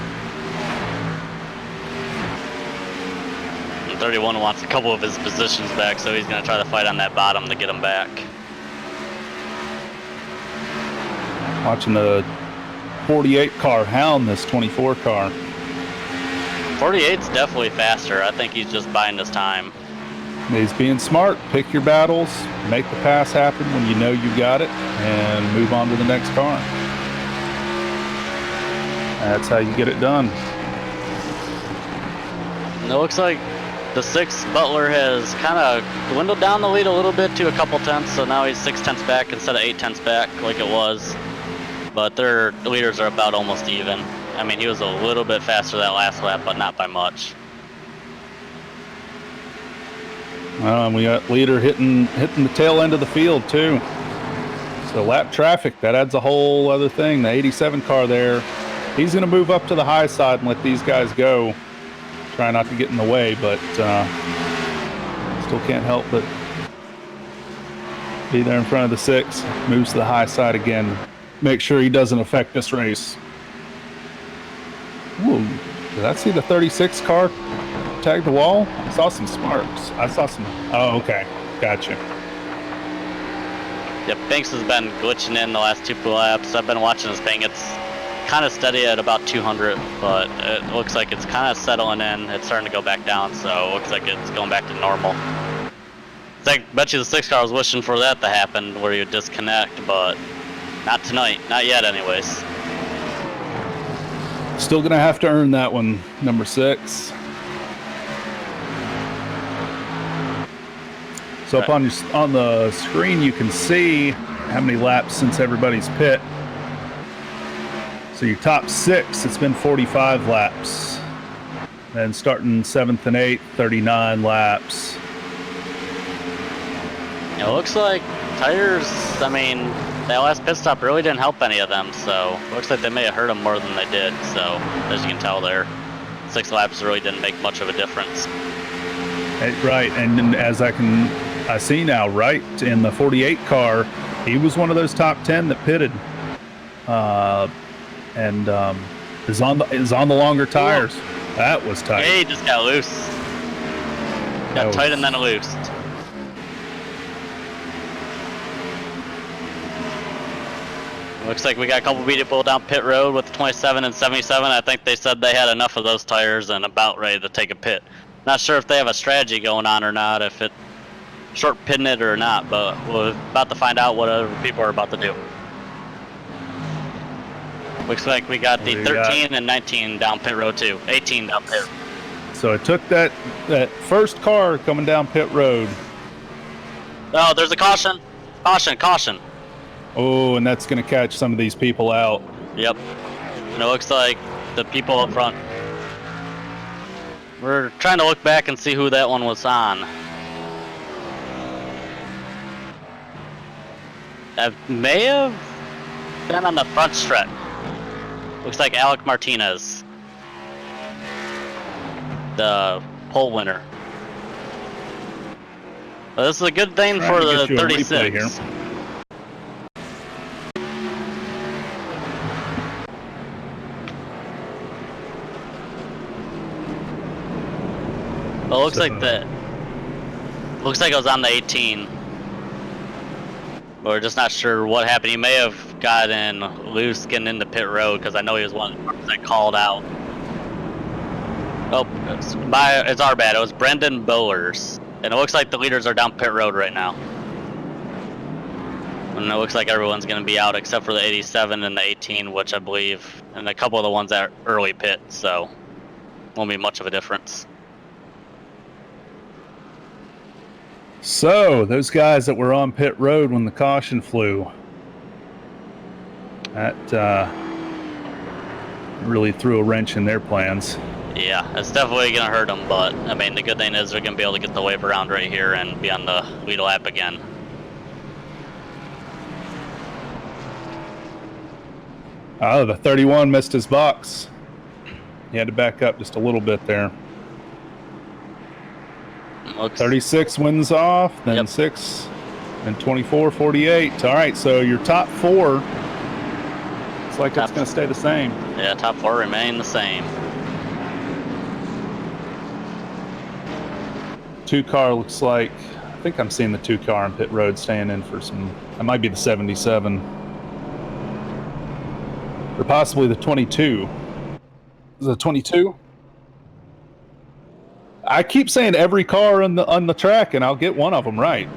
And 31 wants a couple of his positions back, so he's going to try to fight on that bottom to get him back. Watching the 48 car hound this 24 car. 48's definitely faster. I think he's just buying his time. He's being smart. Pick your battles, make the pass happen when you know you got it, and move on to the next car. That's how you get it done. And it looks like the 6 Butler has kind of dwindled down the lead a little bit to a couple tenths, so now he's 6 tenths back instead of 8 tenths back like it was. But their leaders are about almost even. I mean, he was a little bit faster that last lap, but not by much. We got leader hitting the tail end of the field too. So lap traffic, that adds a whole other thing. The 87 car there, he's going to move up to the high side and let these guys go. Try not to get in the way, but still can't help but Be there in front of the 6. Moves to the high side again. Make sure he doesn't affect this race. Ooh, did I see the 36 car tag the wall? I saw some sparks. I saw some. Oh, okay. Gotcha. Yep, Banks has been glitching in the last 2 laps. I've been watching this thing. It's kind of steady at about 200, but it looks like it's kind of settling in. It's starting to go back down, so it looks like it's going back to normal. I bet you the 6 car was wishing for that to happen, where you disconnect, but not tonight. Not yet, anyways. Still gonna have to earn that one, number 6. So up on the screen, you can see how many laps since everybody's pit. So your top 6, it's been 45 laps. Then starting 7th and 8th, 39 laps. It looks like tires, I mean, that last pit stop really didn't help any of them, so it looks like they may have hurt them more than they did. So as you can tell there, 6 laps really didn't make much of a difference. Right, and as I see now, right, in the 48 car, he was one of those top 10 that pitted. And is on the longer tires. Cool. That was tight. Yeah, he just got loose. Got tight and then loosed. Looks like we got a couple people down pit road with 27 and 77. I think they said they had enough of those tires and about ready to take a pit. Not sure if they have a strategy going on or not, if it short pitting it or not, but we're about to find out what other people are about to do. Looks like we got the 13 and 19 down pit road too. 18 down pit. So it took that first car coming down pit road. Oh, there's a caution. Caution. Oh, and that's going to catch some of these people out. Yep. And it looks like the people up front. We're trying to look back and see who that one was on. That may have been on the front stretch. Looks like Alec Martinez, the pole winner. Well, this is a good thing for the 36. Well, it looks like it was on the 18. We're just not sure what happened. He may have gotten loose getting into pit road because I know he was one of the ones that called out. Oh, it's our bad. It was Brendan Bowers. And it looks like the leaders are down pit road right now. And it looks like everyone's going to be out except for the 87 and the 18, which I believe, and a couple of the ones that are early pit, so won't be much of a difference. So, those guys that were on pit road when the caution flew, that really threw a wrench in their plans. Yeah, it's definitely going to hurt them, but, I mean, the good thing is they're going to be able to get the wave around right here and be on the lead lap again. Oh, the 31 missed his box. He had to back up just a little bit there. 36 wins off, then 6, and 24, 48. All right, so your top 4, it's like it's going to stay the same. Yeah, top 4 remain the same. 2 car looks like, I think I'm seeing the 2 car on pit road staying in for some, that might be the 77. Or possibly the 22. Is it 22? I keep saying every car on the track, and I'll get one of them right.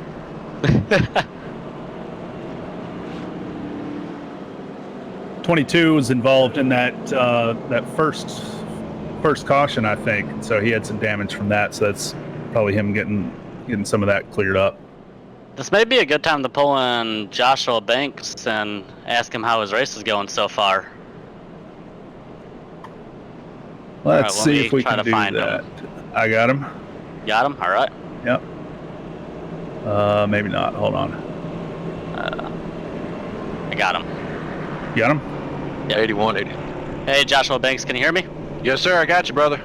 22 was involved in that first caution, I think. So he had some damage from that. So that's probably him getting some of that cleared up. This may be a good time to pull in Joshua Banks and ask him how his race is going so far. Let's see if we can do that. I got him. Got him? All right. Yep. Maybe not. Hold on. I got him. You got him? Yeah, 81, 80. Hey, Joshua Banks, can you hear me? Yes, sir. I got you, brother.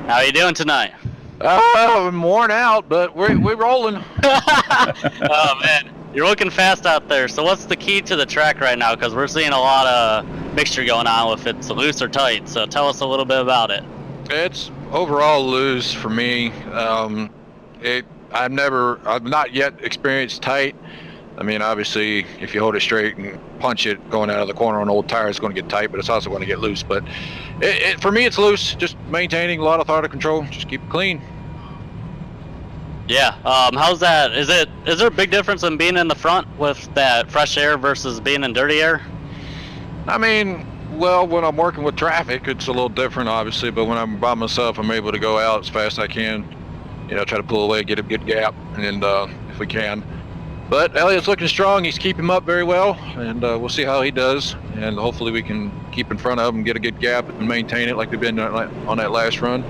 How are you doing tonight? I'm worn out, but we're rolling. Oh, man. You're looking fast out there. So what's the key to the track right now? Because we're seeing a lot of mixture going on with it's loose or tight. So tell us a little bit about it. It's overall loose for me. I've not yet experienced tight. I mean, obviously, if you hold it straight and punch it going out of the corner on old tires, it's going to get tight, but it's also going to get loose. But for me, it's loose. Just maintaining a lot of throttle control. Just keep it clean. Yeah. How's that? Is there a big difference in being in the front with that fresh air versus being in dirty air? I mean, well, when I'm working with traffic, it's a little different, obviously. But when I'm by myself, I'm able to go out as fast as I can. You know, try to pull away, get a good gap, and if we can. But Elliot's looking strong. He's keeping him up very well, and we'll see how he does. And hopefully we can keep in front of him, get a good gap, and maintain it like we've been on that last run.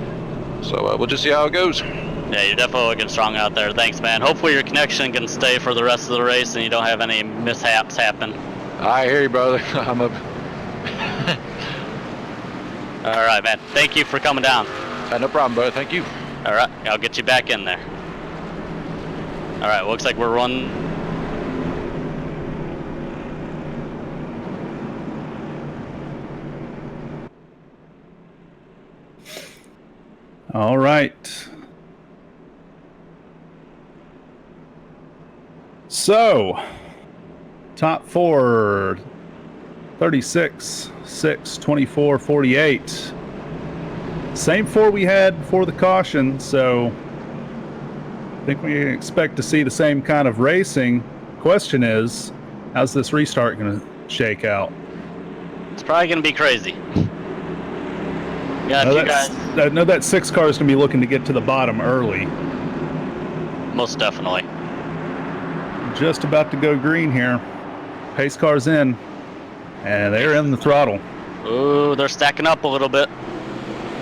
So we'll just see how it goes. Yeah, you're definitely looking strong out there. Thanks, man. Hopefully your connection can stay for the rest of the race and you don't have any mishaps happen. I hear you, brother. I'm up. All right, man. Thank you for coming down. No problem, brother. Thank you. All right, I'll get you back in there. All right, looks like we're running. All right. So, top four, 36, 6, 24, 48. Same four we had before the caution, so I think we can expect to see the same kind of racing. Question is, how's this restart going to shake out? It's probably going to be crazy. Yeah, I know that 6 car is going to be looking to get to the bottom early. Most definitely. Just about to go green here. Pace car's in, and they're in the throttle. Ooh, they're stacking up a little bit.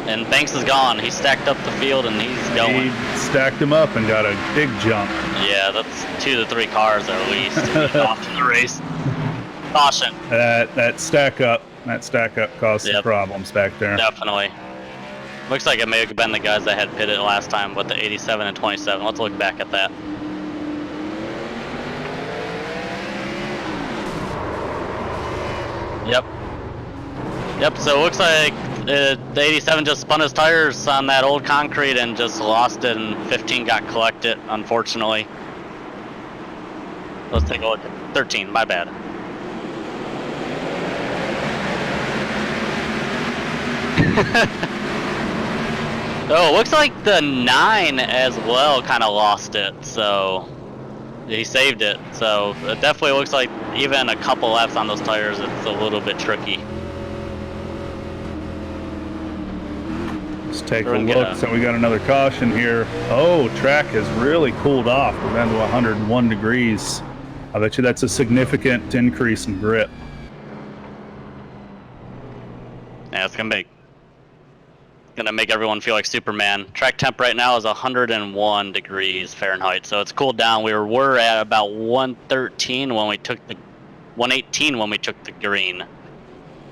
And Banks is gone. He stacked up the field and he's going. He stacked him up and got a big jump. Yeah, that's 2 to 3 cars at least off in the race. Caution. That stack up caused some Yep. problems back there. Definitely. Looks like it may have been the guys that had pitted last time with the 87 and 27. Let's look back at that. Yep, so it looks like the 87 just spun his tires on that old concrete and just lost it, and 15 got collected, unfortunately. Let's take a look at 13, my bad. Oh, it looks like the 9 as well kind of lost it, so he saved it. So it definitely looks like even a couple laps on those tires, it's a little bit tricky. Let's take a look. So we got another caution here. Oh, track has really cooled off. We're down to 101 degrees. I bet you that's a significant increase in grip. Yeah, it's gonna make everyone feel like Superman. Track temp right now is 101 degrees Fahrenheit, so it's cooled down. We were at about 113 when we took the 118 when we took the green,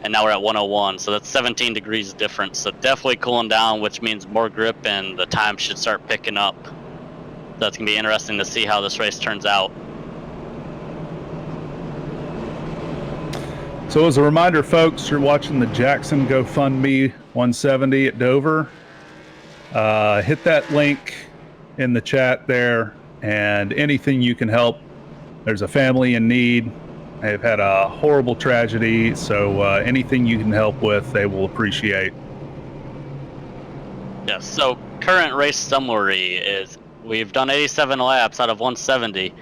and now we're at 101. So that's 17 degrees difference. So definitely cooling down, which means more grip, and the time should start picking up. That's gonna be interesting to see how this race turns out. So as a reminder, folks, you're watching the Jackson GoFundMe 170 at Dover. Hit that link in the chat there, and anything you can help. There's a family in need. They've had a horrible tragedy, so anything you can help with, they will appreciate. Yes, so current race summary is we've done 87 laps out of 170.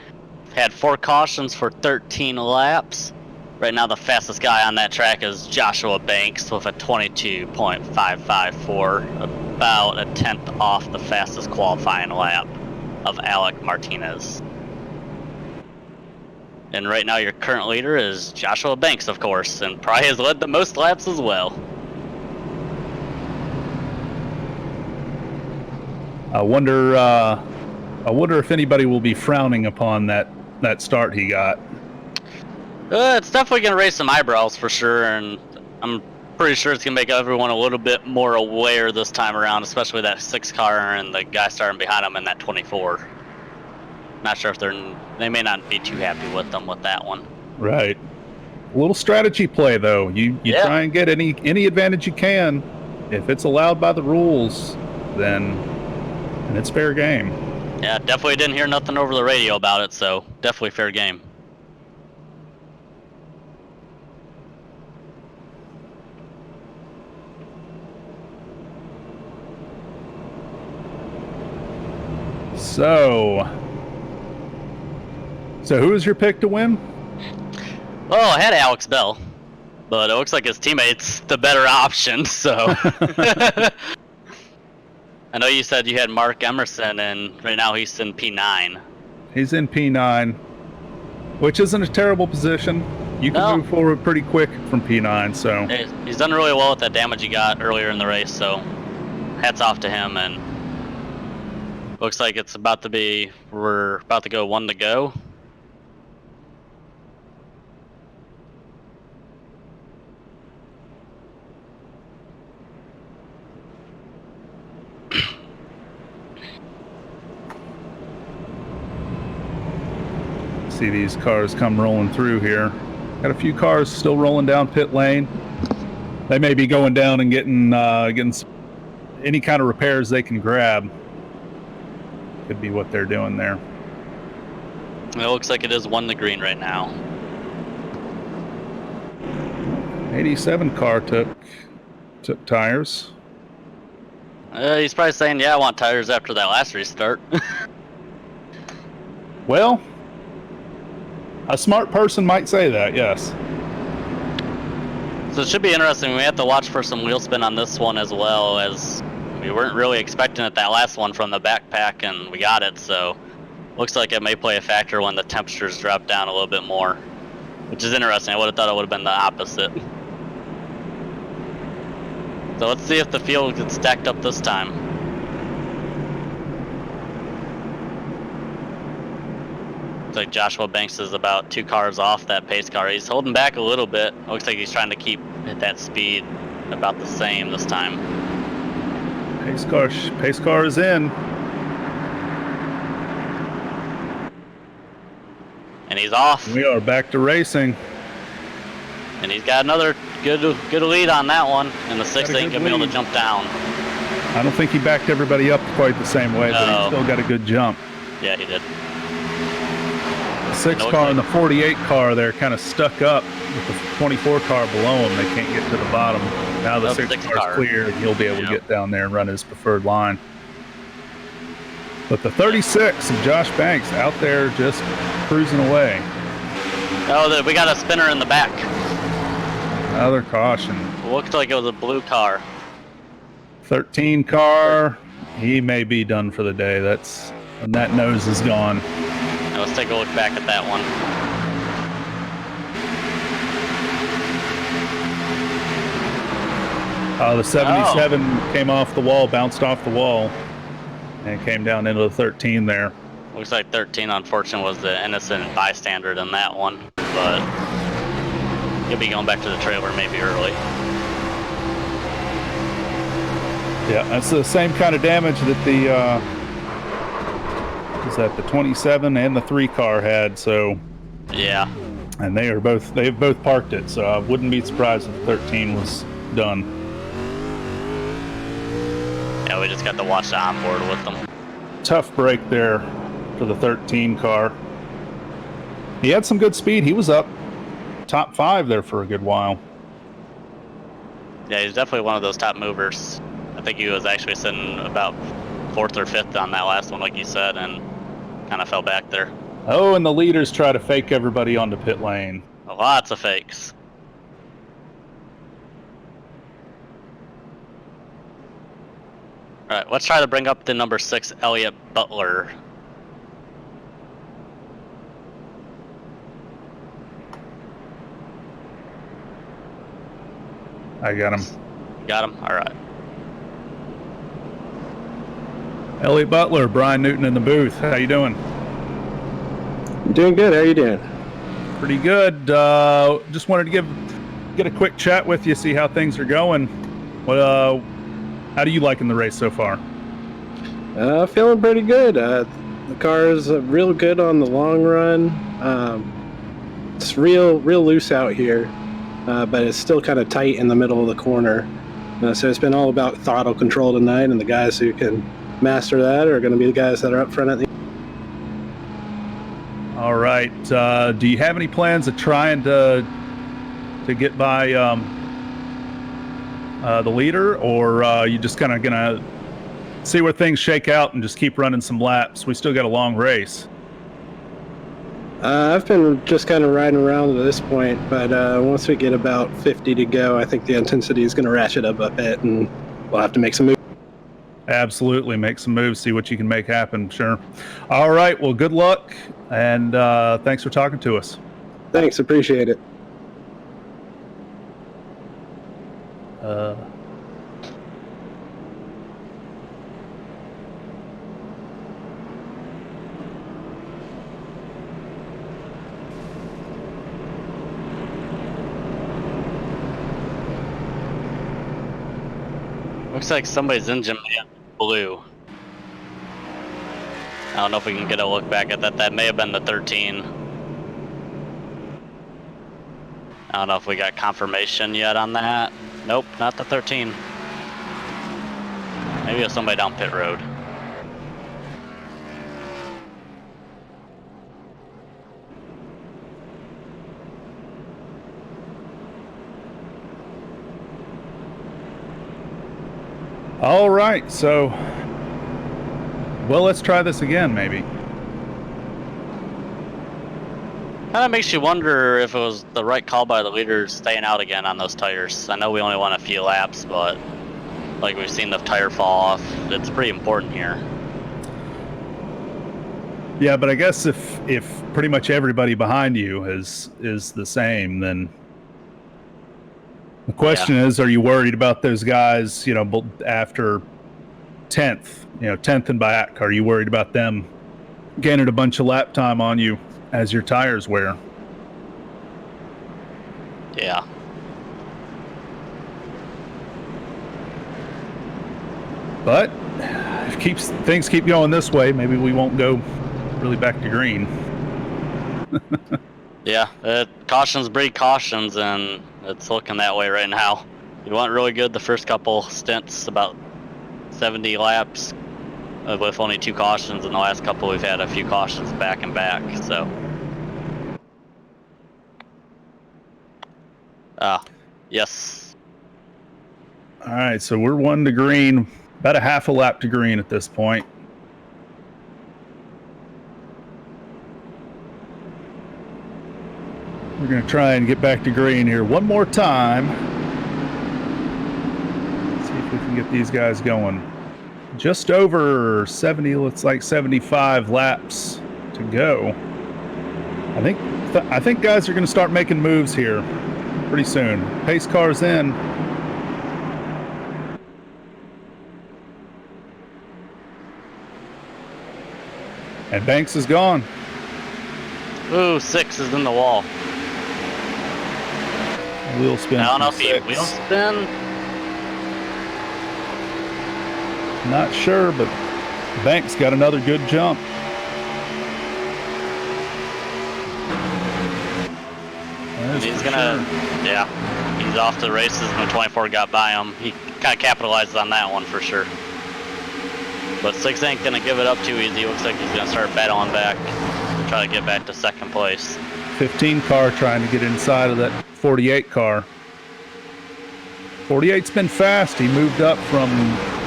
Had 4 cautions for 13 laps. Right now, the fastest guy on that track is Joshua Banks with a 22.554, about a tenth off the fastest qualifying lap of Alec Martinez. And right now, your current leader is Joshua Banks, of course, and probably has led the most laps as well. I wonder if anybody will be frowning upon that start he got. It's definitely going to raise some eyebrows for sure, and I'm pretty sure it's going to make everyone a little bit more aware this time around, especially that 6 car and the guy starting behind him in that 24. not sure if they may not be too happy with them with that one. Right. A little strategy play though. You try and get any advantage you can. If it's allowed by the rules, then it's fair game. Yeah, definitely didn't hear nothing over the radio about it, so definitely fair game. So who is your pick to win? Oh, I had Alex Bell, but it looks like his teammate's the better option, so. I know you said you had Mark Emerson, and right now he's in P9. He's in P9, which isn't a terrible position. You can move forward pretty quick from P9, so. He's done really well with that damage he got earlier in the race, so hats off to him, and looks like it's we're about to go 1 to go. See these cars come rolling through here. Got a few cars still rolling down pit lane. They may be going down and getting any kind of repairs they can grab. Could be what they're doing there. It looks like it is 1 to green right now. 87 car took tires. He's probably saying, yeah, I want tires after that last restart. Well, a smart person might say that, yes. So it should be interesting. We have to watch for some wheel spin on this one as well, as we weren't really expecting it that last one from the backpack, and we got it, so looks like it may play a factor when the temperatures drop down a little bit more, which is interesting. I would have thought it would have been the opposite. So let's see if the field gets stacked up this time. Looks like Joshua Banks is about 2 cars off that pace car. He's holding back a little bit. Looks like he's trying to keep that speed about the same this time. Pace car is in. And he's off. We are back to racing. And he's got another good lead on that one. And the 6th ain't gonna be able to jump down. I don't think he backed everybody up quite the same way, but he still got a good jump. Yeah, he did. The 6 car and the 48 car, they're kind of stuck up with the 24 car below them. They can't get to the bottom. Now the 6 car's clear, and he'll be able to get down there and run his preferred line. But the 36 of Josh Banks out there just cruising away. Oh, we got a spinner in the back. Another caution. Looked like it was a blue car. 13 car, he may be done for the day. And that nose is gone. Now let's take a look back at that one. The 77 came off the wall, bounced off the wall, and came down into the 13 there. Looks like 13, unfortunately, was the innocent bystander in that one, but he'll be going back to the trailer maybe early. Yeah, that's the same kind of damage that the 27 and the 3 car had. So yeah, and they've both parked it. So I wouldn't be surprised if the 13 was done. Yeah, we just got to watch the onboard with them. Tough break there for the 13 car. He had some good speed. He was up top 5 there for a good while. Yeah, he's definitely one of those top movers. I think he was actually sitting about 4th or 5th on that last one, like you said, and kind of fell back there. Oh, and the leaders try to fake everybody onto pit lane. Lots of fakes. All right, let's try to bring up the number 6, Elliott Butler. I got him. Got him? All right. Elliott Butler, Brian Newton in the booth. How you doing? Doing good. How are you doing? Pretty good. Just wanted to get a quick chat with you, see how things are going. How do you liking the race so far? Feeling pretty good. The car is real good on the long run. It's real loose out here, but it's still kind of tight in the middle of the corner. So it's been all about throttle control tonight, and the guys who can master that are going to be the guys that are up front at the. All right. Do you have any plans of trying to get by the leader, or you just kind of gonna see where things shake out and just keep running some laps? We still got a long race. I've been just kind of riding around at this point, but once we get about 50 to go, I think the intensity is going to ratchet up a bit, and we'll have to make some moves. Absolutely, make some moves, see what you can make happen. Sure. All right. Well, good luck, and thanks for talking to us. Thanks, appreciate it. Looks like somebody's engine may have been blue. I don't know if we can get a look back at that. That may have been the 13. I don't know if we got confirmation yet on that. Nope, not the 13. Maybe it was somebody down pit road. All right, so, well, let's try this again, maybe. Kind of makes you wonder if it was the right call by the leaders staying out again on those tires. I know we only won a few laps, but like we've seen the tire fall off. It's pretty important here. Yeah, but I guess if pretty much everybody behind you is the same, then the question is, are you worried about those guys, you know, after 10th, 10th and back? Are you worried about them gaining a bunch of lap time on you as your tires wear? Yeah. But if things keep going this way, maybe we won't go really back to green. Yeah, cautions breed cautions, and it's looking that way right now. We went really good the first couple stints, about 70 laps, with only 2 cautions. In the last couple, we've had a few cautions back and back. So, yes. All right, so we're 1 to green, about a half a lap to green at this point. We're going to try and get back to green here one more time. See if we can get these guys going. Just over 70, looks like 75 laps to go. I think guys are going to start making moves here pretty soon. Pace car's in. And Banks is gone. Ooh, 6 is in the wall. Wheel spin. I don't know if he wheel spin. Not sure, but Banks got another good jump. He's gonna, yeah, he's off to the races, and the 24 got by him. He kind of capitalized on that one for sure. But 6 ain't gonna give it up too easy. Looks like he's gonna start battling back to try to get back to 2nd place. 15 car trying to get inside of that 48 car. 48's been fast. He moved up from,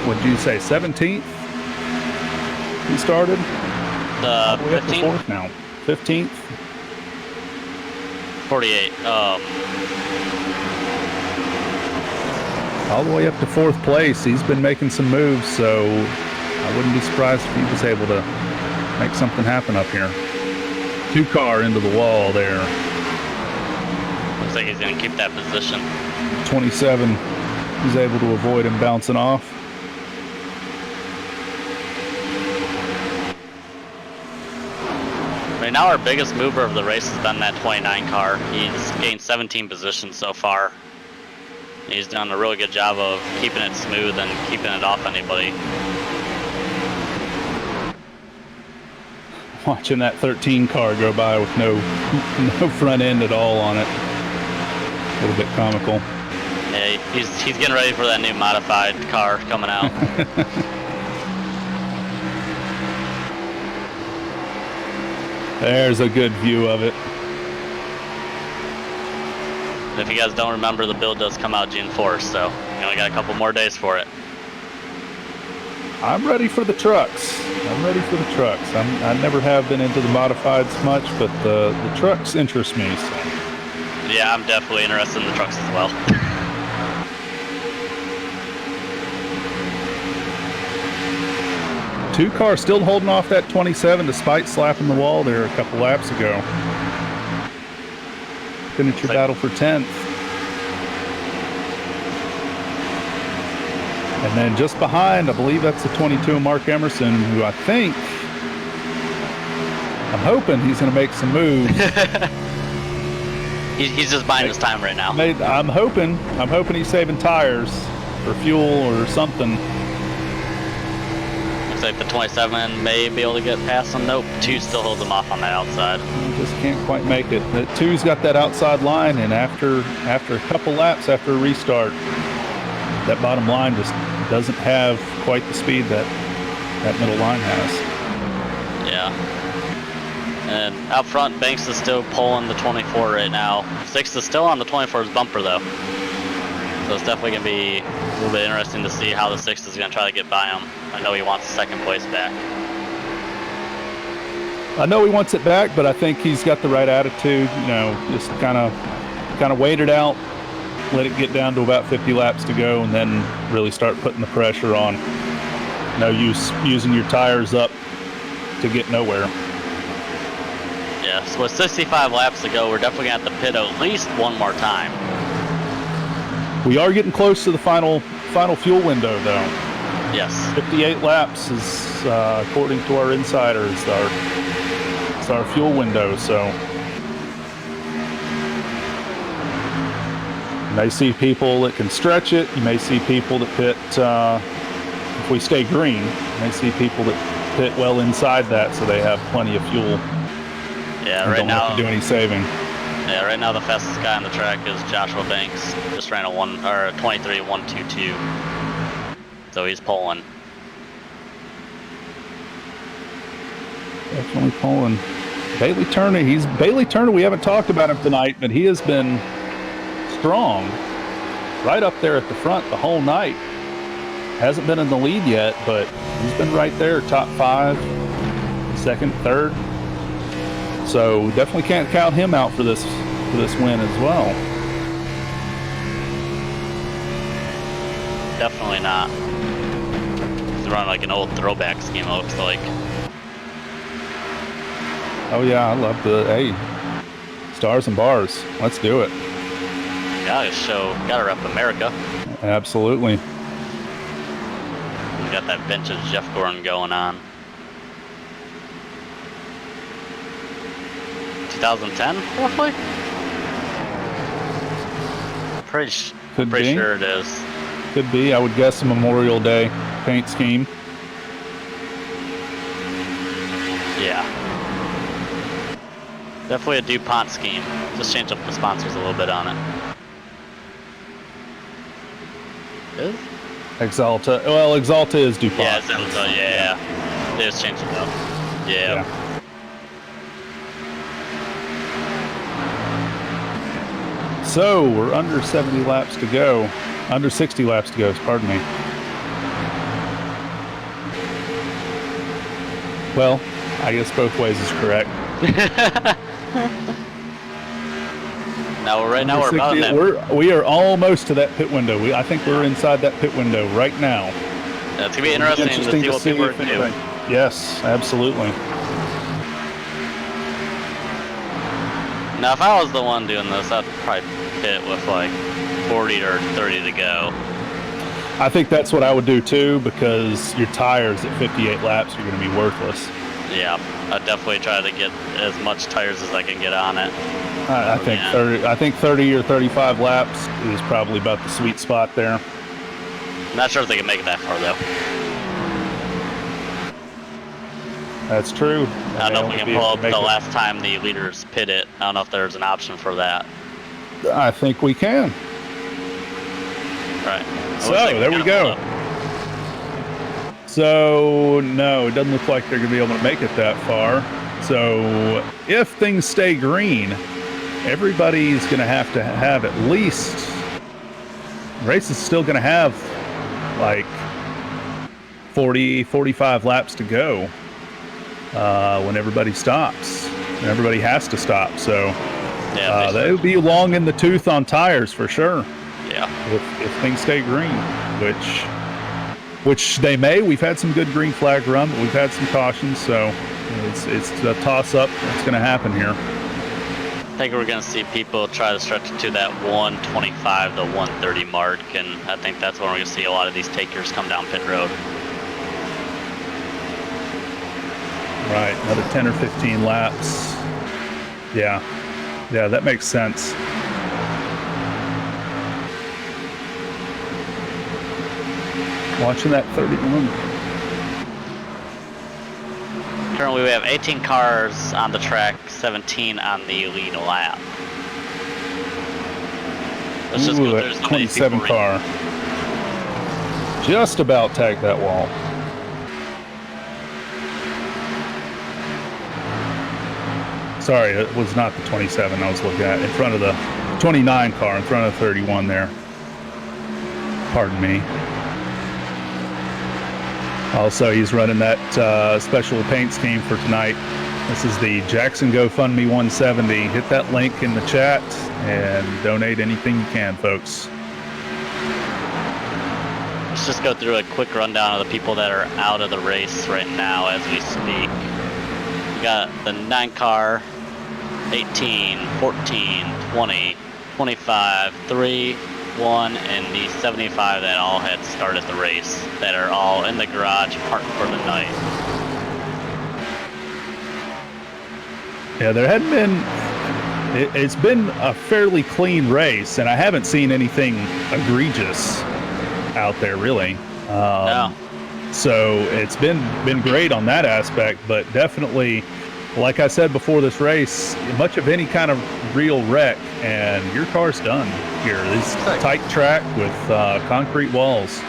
what'd you say, 17th? He started? The 15th? Now. 15th? 48. All the way up to 4th place. He's been making some moves, so I wouldn't be surprised if he was able to make something happen up here. 2 car into the wall there. Looks like he's going to keep that position. 27, he's able to avoid him bouncing off. Right now our biggest mover of the race has been that 29 car. He's gained 17 positions so far. He's done a really good job of keeping it smooth and keeping it off anybody. watching that 13 car go by with no front end at all on it. A little bit comical. Yeah, he's getting ready for that new modified car coming out. There's a good view of it. If you guys don't remember, the build does come out June 4th, so you only got a couple more days for it. I'm ready for the trucks. I never have been into the modifieds much, but the trucks interest me. So. Yeah, I'm definitely interested in the trucks as well. Two cars still holding off that 27 despite slapping the wall there a couple laps ago. Finish your battle for 10th. And then just behind, I believe that's the 22 Mark Emerson, who I'm hoping he's going to make some moves. He's just buying his time right now. I'm hoping he's saving tires or fuel or something. Looks like the 27 may be able to get past him. Nope, 2 still holds him off on the outside. Just can't quite make it. The 2's got that outside line, and after a couple laps after a restart, that bottom line just doesn't have quite the speed that middle line has. Yeah. And out front, Banks is still pulling the 24 right now. 6 is still on the 24's bumper though. So it's definitely going to be a little bit interesting to see how the 6 is going to try to get by him. I know he wants second place back. I know he wants it back, but I think he's got the right attitude. You know, just kind of wait it out, let it get down to about 50 laps to go, and then really start putting the pressure on. No use using your tires up to get nowhere. Yeah, so with 65 laps to go, we're definitely going to have to pit at least one more time. We are getting close to the final fuel window, though. Yes. 58 laps is, according to our insiders, it's our fuel window. So you may see people that can stretch it. You may see people that pit, if we stay green, you may see people that pit well inside that, so they have plenty of fuel. Yeah, right right now. Don't have to now. do any saving. Yeah, right now the fastest guy on the track is Joshua Banks. Just ran a 23.122. So he's pulling. Definitely pulling. Bailey Turner, we haven't talked about him tonight, but he has been strong. Right up there at the front the whole night. Hasn't been in the lead yet, but he's been right there, top 5, second, third. So definitely can't count him out for this win as well. Definitely not. He's running like an old throwback scheme, it looks like. Oh yeah, I love hey, stars and bars. Let's do it. Gotta rep America. Absolutely. We got that vintage Jeff Gordon going on. 2010, roughly? Pretty sure it is. Could be. I would guess a Memorial Day paint scheme. Yeah. Definitely a DuPont scheme. Just change up the sponsors a little bit on it. Is? Exalta. Well, Exalta is DuPont. Yeah, Exalta, yeah. They just changed it up. Yeah. So we're under 70 laps to go. Under 60 laps to go, pardon me. Well, I guess both ways is correct. Right now we're about that. We are almost to that pit window. I think we're inside that pit window right now. Yeah, it's going to be interesting to see what people do. Yes, absolutely. Now, if I was the one doing this, I'd probably pit with like 40 or 30 to go. I think that's what I would do too, because your tires at 58 laps are going to be worthless. Yeah, I'd definitely try to get as much tires as I can get on it. I think 30 or 35 laps is probably about the sweet spot there. Not sure if they can make it that far though. That's true. I don't know if we can pull up the last time the leaders pit it. I don't know if there's an option for that. I think we can. All right. So there we go. So no, it doesn't look like they're going to be able to make it that far. So if things stay green, everybody's going to have at least. The race is still going to have like 40, 45 laps to go when everybody stops. And everybody has to stop. So yeah, they'll be long in the tooth on tires for sure. Yeah. If things stay green, which they may. We've had some good green flag run, but we've had some cautions, so it's a toss-up that's going to happen here. I think we're going to see people try to stretch it to that 125 to 130 mark, and I think that's when we're going to see a lot of these takers come down pit road. Right, another 10 or 15 laps. Yeah, that makes sense. Watching that 31. Currently we have 18 cars on the track, 17 on the lead lap. Let's just go through 27 car. Just about tagged that wall. Sorry, it was not the 27 I was looking at. In front of the 29 car, in front of the 31 there. Pardon me. Also, he's running that special paint scheme for tonight. This is the Jackson GoFundMe 170. Hit that link in the chat and donate anything you can, folks. Let's just go through a quick rundown of the people that are out of the race right now as we speak. We got the 9 car, 18, 14, 20, 25, 3, 1, and the 75 that all had started the race that are all in the garage parked for the night. Yeah, there hadn't been. It's been a fairly clean race, and I haven't seen anything egregious out there really. No. So it's been great on that aspect, but definitely, like I said before this race, much of any kind of real wreck and your car's done here. This tight track with concrete walls.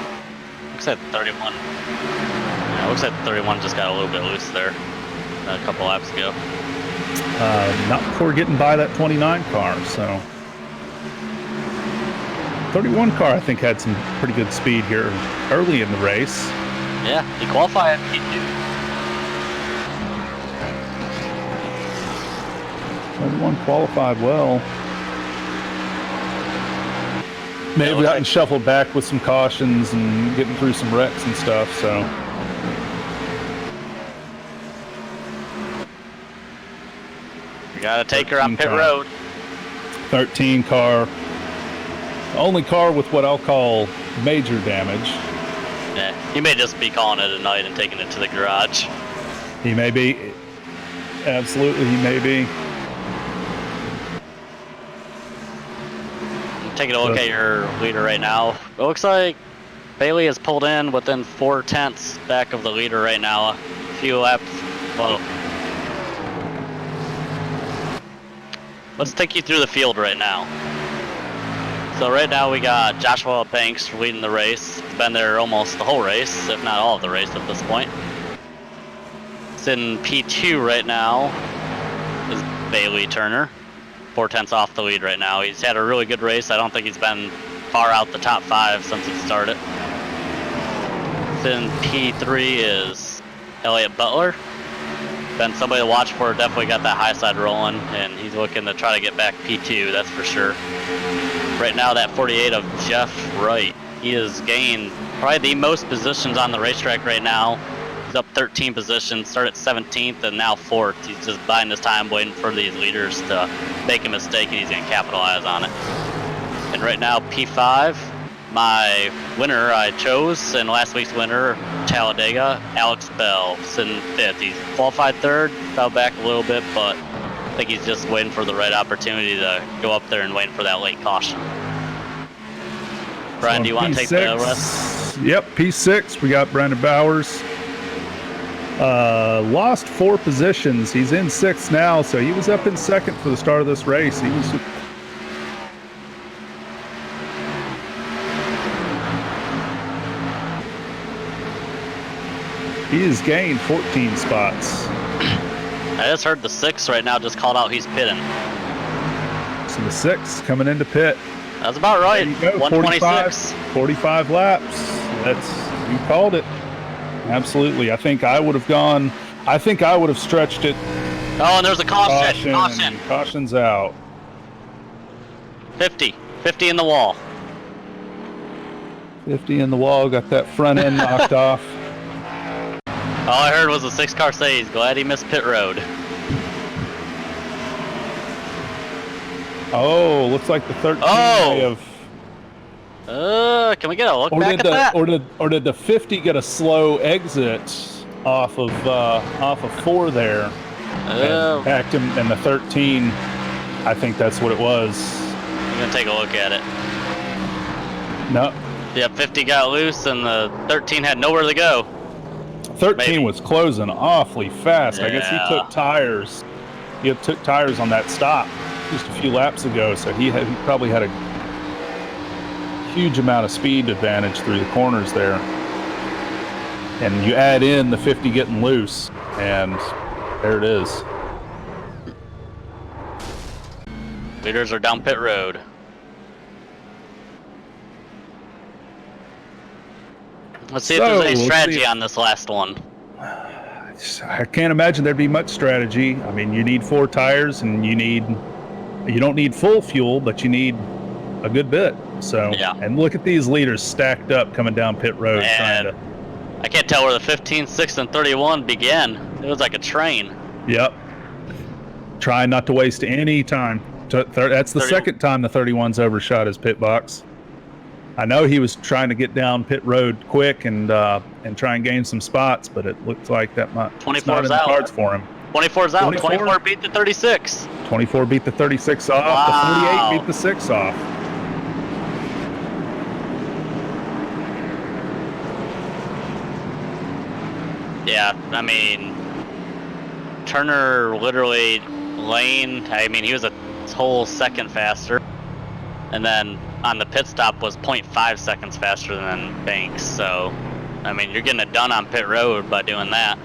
Looks like 31. Yeah, looks like 31 just got a little bit loose there a couple laps ago. Not before getting by that 29 car, so 31 car I think had some pretty good speed here early in the race. Yeah, he qualified P2. 31 qualified well. May have gotten shuffled back with some cautions and getting through some wrecks and stuff, so. You gotta take her on pit road. 13 car. Only car with what I'll call major damage. Yeah, he may just be calling it a night and taking it to the garage. He may be. Absolutely, he may be. Taking a look at your leader right now. It looks like Bailey has pulled in within 4/10 back of the leader right now. A few laps. Well, let's take you through the field right now. So right now we got Joshua Banks leading the race. He's been there almost the whole race, if not all of the race at this point. It's in P2 right now is Bailey Turner. 4/10 off the lead right now. He's had a really good race. I don't think he's been far out the top 5 since he started. Then P3 is Elliott Butler. Been somebody to watch for, definitely got that high side rolling, and he's looking to try to get back P2, that's for sure. Right now, that 48 of Jeff Wright. He has gained probably the most positions on the racetrack right now. He's up 13 positions, started 17th and now 4th. He's just biding his time waiting for these leaders to make a mistake and he's going to capitalize on it. And right now, P5, my winner I chose in last week's winner, Talladega, Alex Bell, sitting 5th. He's qualified 3rd, fell back a little bit, but I think he's just waiting for the right opportunity to go up there and waiting for that late caution. Brian, do you want to take the rest? Yep, P6, we got Brandon Bowers. Lost 4 positions. He's in 6th now, so he was up in 2nd for the start of this race. He has gained 14 spots. I just heard the 6 right now just called out he's pitting. So the 6 coming into pit. That's about right. There you go, 126. 45 laps. You called it. Absolutely. I think I would have stretched it. Oh, and there's a caution. Caution's out. 50 in the wall. 50 in the wall. Got that front end knocked off. All I heard was a 6 car say he's glad he missed pit road. Oh, looks like the 13 may have. Can we get a look back at that? Or did the 50 get a slow exit off of 4 there? And backed him, and the 13, I think that's what it was. I'm gonna take a look at it. No. Yeah, 50 got loose, and the 13 had nowhere to go. 13 was closing awfully fast. Yeah. I guess he took tires. He took tires on that stop just a few laps ago, so he probably had a huge amount of speed advantage through the corners there. And you add in the 50 getting loose, and there it is. Leaders are down pit road. Let's see if there's any strategy on this last one. I can't imagine there'd be much strategy. I mean, you need 4 tires, and you don't need full fuel, but you need a good bit. So, yeah. And look at these leaders stacked up coming down pit road. Man, I can't tell where the 15, 6, and 31 began. It was like a train. Yep. Trying not to waste any time. That's the second time the 31's overshot his pit box. I know he was trying to get down pit road quick and try and gain some spots, but it looks like that might 24's in the out. cards for him. 24's out. 24 beat the 36. 24 beat the 36 off. Wow. The 48 beat the 6 off. Yeah, I mean, Turner literally he was a whole second faster. And then on the pit stop was 0.5 seconds faster than Banks. So, I mean, you're getting it done on pit road by doing that.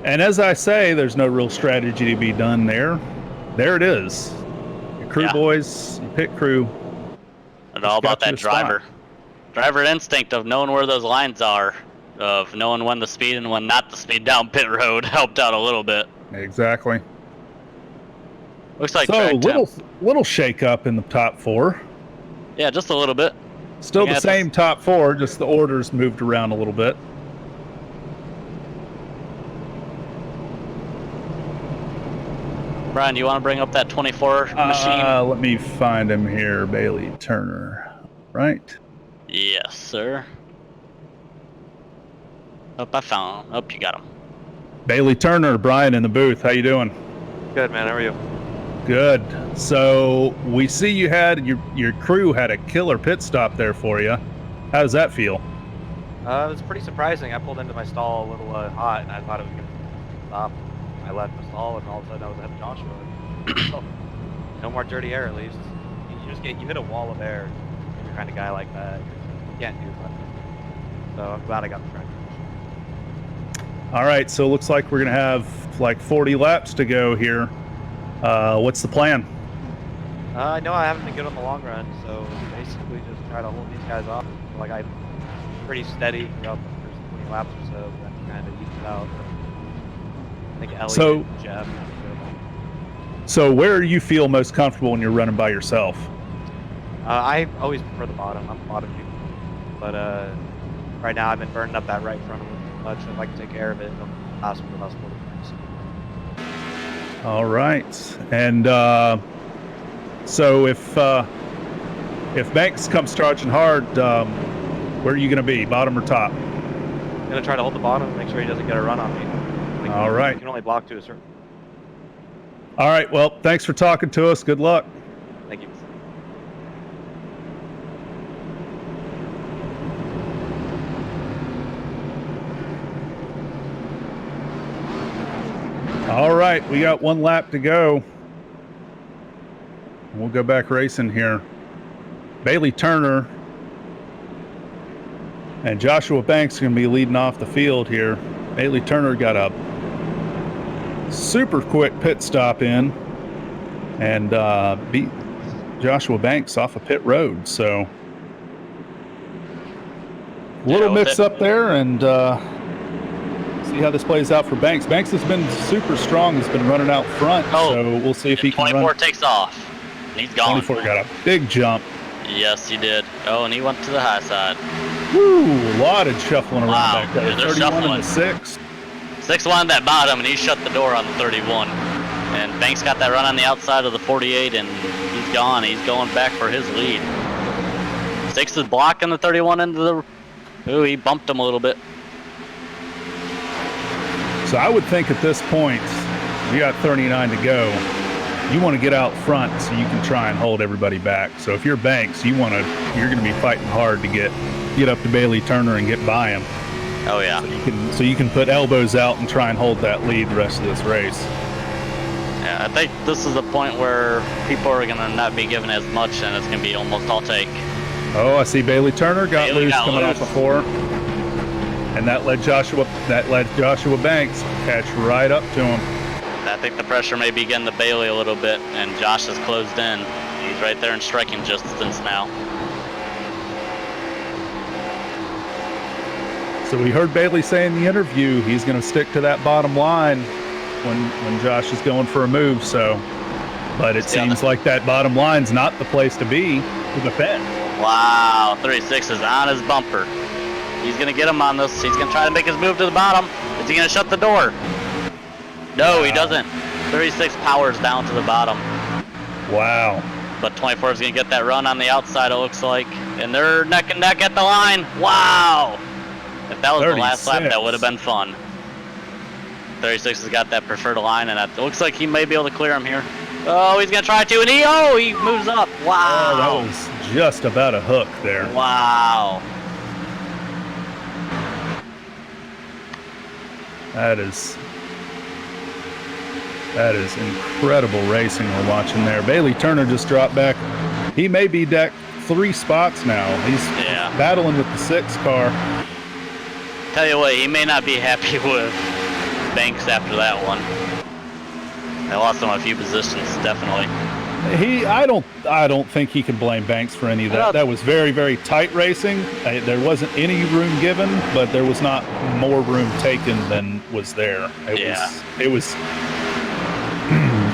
And as I say, there's no real strategy to be done there. There it is. Your crew boys, your pit crew. It's all about that driver. Driver instinct of knowing where those lines are, of knowing when to speed and when not to speed down pit road helped out a little bit. Exactly. Looks like so little shake up in the top 4. Yeah, just a little bit. Still the same top 4, just the orders moved around a little bit. Brian, do you want to bring up that 24 machine? Let me find him here. Bailey Turner, right? Yes, sir. I found him. Oh, you got him. Bailey Turner, Brian in the booth. How you doing? Good, man. How are you? Good. So we see you had your crew had a killer pit stop there for you. How does that feel? It was pretty surprising. I pulled into my stall a little hot, and I thought it was going to stop. I left the stall, and all of a sudden I was ahead of Joshua. So, no more dirty air, at least. You hit a wall of air. If you're the kind of guy like that, you can't do much. So I'm glad I got the track. All right. So it looks like we're gonna have like 40 laps to go here. What's the plan? I know I haven't been good on the long run, so basically just try to hold these guys off. Like I'm pretty steady throughout the first 20 laps or so, but then kind of even it out. I think Elliot and Jeff. So where do you feel most comfortable when you're running by yourself? I always prefer the bottom. I'm a bottom dude. But right now I've been burning up that right front a little too much. If I can take care of it, it'll last for the last 40 minutes. All right. And so if Banks comes charging hard, where are you going to be, bottom or top? I'm going to try to hold the bottom and make sure he doesn't get a run on me. All right. You can only block to a certain. All right. Well, thanks for talking to us. Good luck. Thank you. All right, we got 1 lap to go. We'll go back racing here. Bailey Turner and Joshua Banks are going to be leading off the field here. Bailey Turner got a super quick pit stop in and beat Joshua Banks off of pit road. So a little mix up there, and see how this plays out for Banks. Banks has been super strong. He's been running out front, so we'll see if he can run. 24 takes off. He's gone. 24 got a big jump. Yes, he did. Oh, and he went to the high side. Woo, a lot of shuffling around back there. Yeah, they're 31 shuffling. and 6. 6-1 that bottom, and he shut the door on the 31. And Banks got that run on the outside of the 48, and he's gone. He's going back for his lead. 6 is blocking the 31 into the... Ooh, he bumped him a little bit. So I would think at this point, we got 39 to go. You want to get out front so you can try and hold everybody back. So if you're Banks, you're going to be fighting hard to get up to Bailey Turner and get by him. Oh yeah. So you can put elbows out and try and hold that lead the rest of this race. Yeah, I think this is the point where people are going to not be given as much, and it's going to be almost all take. Oh, I see Bailey Turner got loose coming off of 4. And that led Joshua Banks catch right up to him. I think the pressure may be getting to Bailey a little bit, and Josh has closed in. He's right there in striking distance now. So we heard Bailey say in the interview he's going to stick to that bottom line when Josh is going for a move. But it seems like that bottom line's not the place to be to defend. Wow, 36 is on his bumper. He's going to get him on this. He's going to try to make his move to the bottom. Is he going to shut the door? No, he doesn't. 36 powers down to the bottom. Wow. But 24 is going to get that run on the outside, it looks like. And they're neck and neck at the line. Wow. If that was 36. The last lap, that would have been fun. 36 has got that preferred line, and it looks like he may be able to clear him here. Oh, he's going to try to, and he moves up. Wow. Oh, that was just about a hook there. Wow. That is incredible racing we're watching there. Bailey Turner just dropped back. He may be decked 3 spots now. He's battling with the 6 car. Tell you what, he may not be happy with Banks after that one. They lost him a few positions, definitely. I don't think he can blame Banks for any of that. That was very, very tight racing. There wasn't any room given, but there was not more room taken than was there. It was.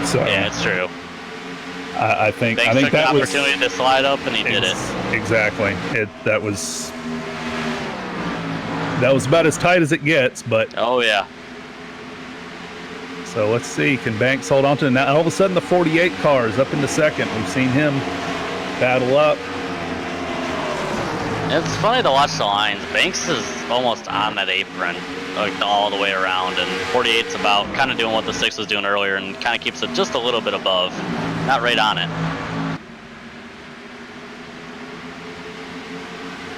So yeah, it's true. I think Banks took that the was opportunity to slide up, and he did it. Exactly. That was about as tight as it gets. But oh yeah. So let's see, can Banks hold on to it? Now all of a sudden the 48 car is up into second. We've seen him battle up. It's funny to watch the lines. Banks is almost on that apron, like all the way around, and 48's about kind of doing what the 6 was doing earlier and kind of keeps it just a little bit above, not right on it.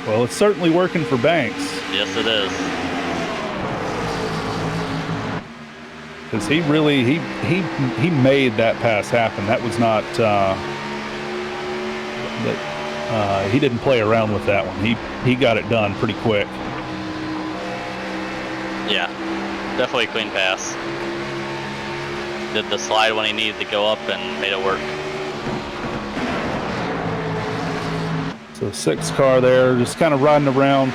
Well, it's certainly working for Banks. Yes, it is. Because he really he made that pass happen. That was not he didn't play around with that one. He got it done pretty quick. Yeah, definitely a clean pass. Did the slide when he needed to go up and made it work. So 6 car there, just kind of riding around.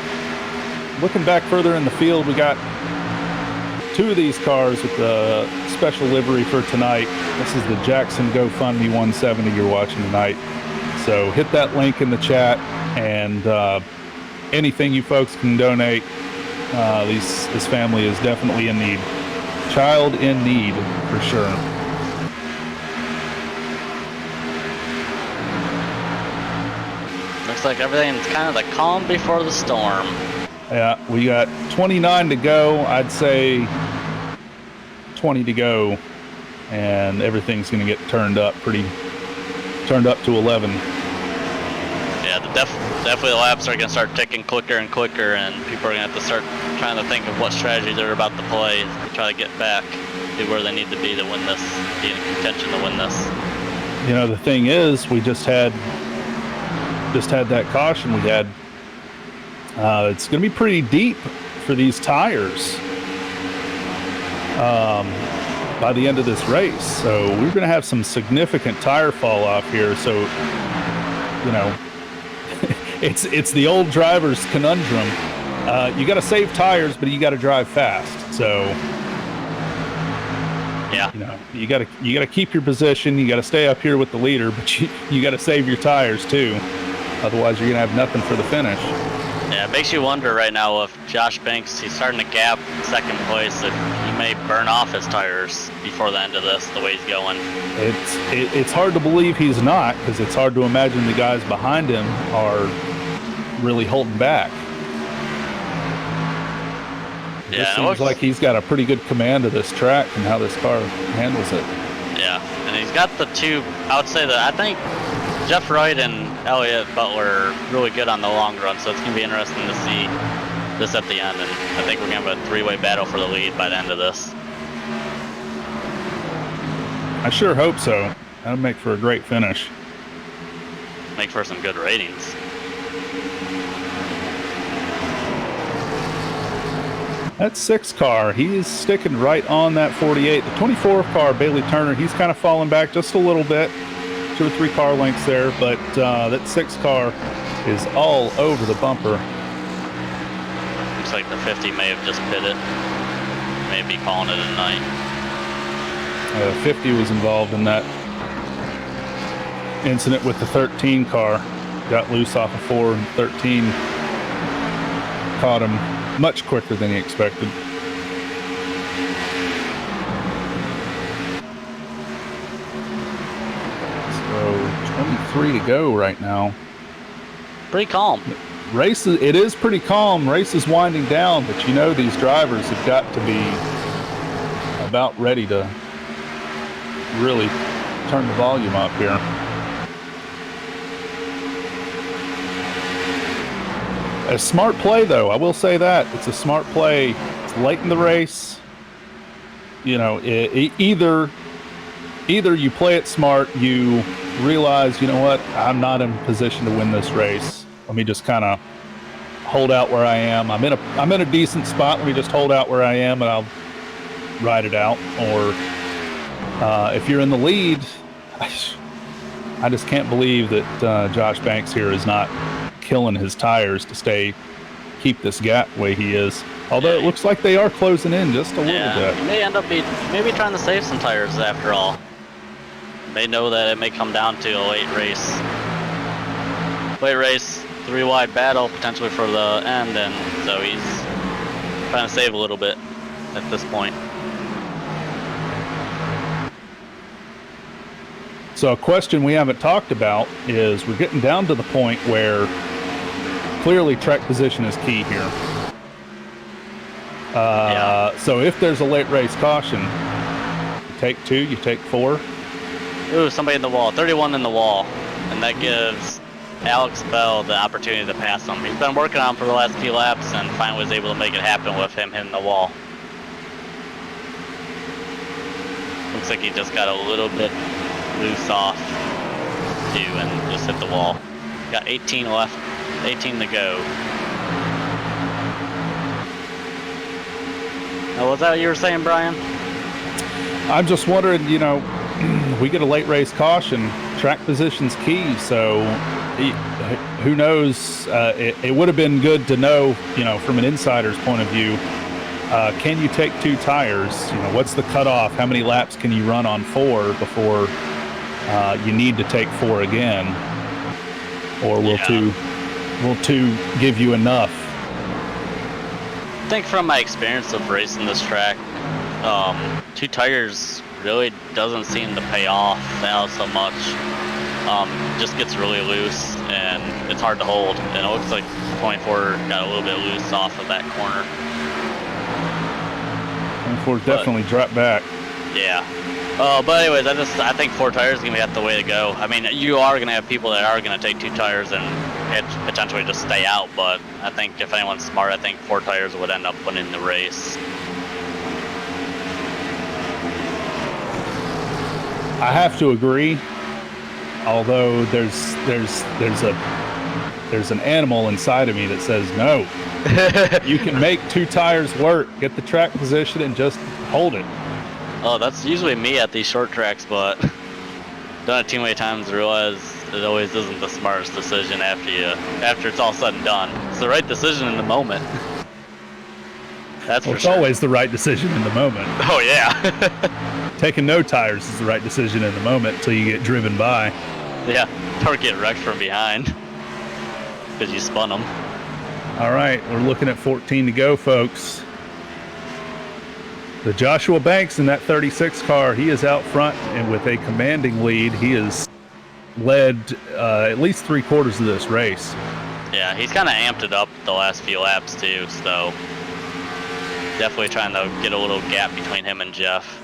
Looking back further in the field, we got 2 of these cars with the special livery for tonight. This is the Jackson GoFundMe 170 you're watching tonight. So hit that link in the chat, and anything you folks can donate. This family is definitely in need. Child in need, for sure. Looks like everything's kind of the calm before the storm. Yeah, we got 29 to go. I'd say 20 to go, and everything's going to get turned up to 11. Yeah, definitely the laps are going to start ticking quicker and quicker, and people are going to have to start trying to think of what strategy they're about to play to try to get back be where they need to be to win this, be in contention to win this. You know, the thing is, we just had that caution we had. It's going to be pretty deep for these tires by the end of this race. So we're going to have some significant tire fall off here. So, you know, it's the old driver's conundrum. You got to save tires, but you got to drive fast. So, yeah, you know, you got to keep your position. You got to stay up here with the leader, but you got to save your tires too. Otherwise, you're going to have nothing for the finish. Yeah, it makes you wonder right now if Josh Banks, he's starting to gap second place, if he may burn off his tires before the end of this, the way he's going. It's hard to believe he's not, because it's hard to imagine the guys behind him are really holding back. It seems like he's got a pretty good command of this track and how this car handles it. Yeah, and he's got the two, I would say that I think Jeff Wright and Elliott Butler are really good on the long run, so it's going to be interesting to see this at the end, and I think we're going to have a three-way battle for the lead by the end of this. I sure hope so. That'll make for a great finish. Make for some good ratings. That 6 car, he's sticking right on that 48. The 24 car, Bailey Turner, he's kind of falling back just a little bit. 2 or 3 car lengths there, but that 6 car is all over the bumper. Looks like the 50 may have just pitted. May be calling it a night. 50 was involved in that incident with the 13 car. Got loose off of 4 and 13 caught him much quicker than he expected. So 23 to go right now. Pretty calm. It is pretty calm. Race is winding down, but you know these drivers have got to be about ready to really turn the volume up here. A smart play, though. I will say that. It's a smart play. It's late in the race. You know, either you play it smart, you realize, you know what, I'm not in position to win this race. Let me just kind of hold out where I am. I'm in a decent spot. Let me just hold out where I am, and I'll ride it out. Or if you're in the lead, I just can't believe that Josh Banks here is not killing his tires to keep this gap the way he is. Although it looks like they are closing in just a little bit. He may end up maybe trying to save some tires after all. They know that it may come down to a late race. Late race, 3-wide battle potentially for the end, and so he's trying to save a little bit at this point. So a question we haven't talked about is we're getting down to the point where clearly track position is key here. So if there's a late race caution, you take 2, you take 4. Ooh, somebody in the wall, 31 in the wall, and that gives Alex Bell the opportunity to pass him. He's been working on him for the last few laps and finally was able to make it happen with him hitting the wall. Looks like he just got a little bit loose off too and just hit the wall. Got 18 left, 18 to go. Now, was that what you were saying, Brian? I'm just wondering, you know, we get a late race caution, track position's key, so who knows? It would have been good to know, you know, from an insider's point of view, can you take 2 tires? You know, what's the cutoff? How many laps can you run on 4 before you need to take 4 again? Or will 2 give you enough? I think from my experience of racing this track, 2 tires really doesn't seem to pay off now so much. Just gets really loose and it's hard to hold, and it looks like 24 got a little bit loose off of that corner. 24 definitely dropped back. Yeah. But anyways, I think 4 tires is gonna be the way to go. I mean, you are gonna have people that are gonna take 2 tires and potentially just stay out, but I think if anyone's smart, I think 4 tires would end up winning the race. I have to agree. Although there's an animal inside of me that says no. You can make 2 tires work, get the track position, and just hold it. Oh, that's usually me at these short tracks, but done it too many times to realize it always isn't the smartest decision after it's all said and done. It's the right decision in the moment. That's for It's sure. always the right decision in the moment. Oh yeah. Taking no tires is the right decision in the moment until you get driven by. Yeah, or get wrecked from behind because you spun them. All right, we're looking at 14 to go, folks. The Joshua Banks in that 36 car, he is out front and with a commanding lead. He has led at least 3/4 of this race. Yeah, he's kind of amped it up the last few laps too, so definitely trying to get a little gap between him and Jeff.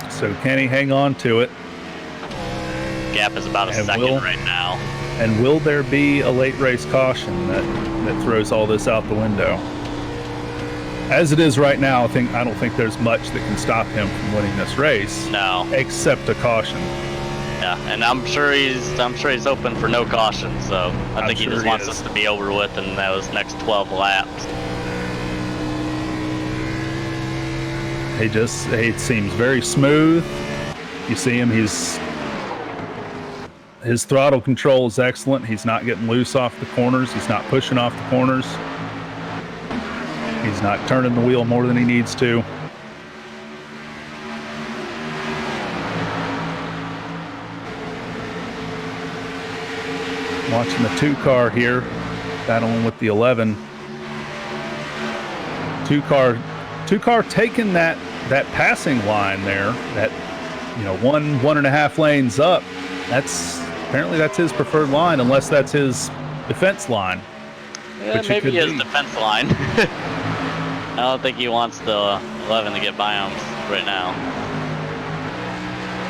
So can he hang on to it? Gap is about a And second right now. And will there be a late race caution that throws all this out the window? As it is right now, I don't think there's much that can stop him from winning this race. No. Except a caution. Yeah, and I'm sure he's open for no caution, so I think he just wants us to be over with in those next 12 laps. It seems very smooth. You see him, his throttle control is excellent. He's not getting loose off the corners. He's not pushing off the corners. He's not turning the wheel more than he needs to. Watching the 2 car here, battling with the 11. 2 car taking that passing line there, that 1.5 lanes up. Apparently that's his preferred line, unless that's his defense line. Yeah, maybe his defense line. I don't think he wants the 11 to get by him right now.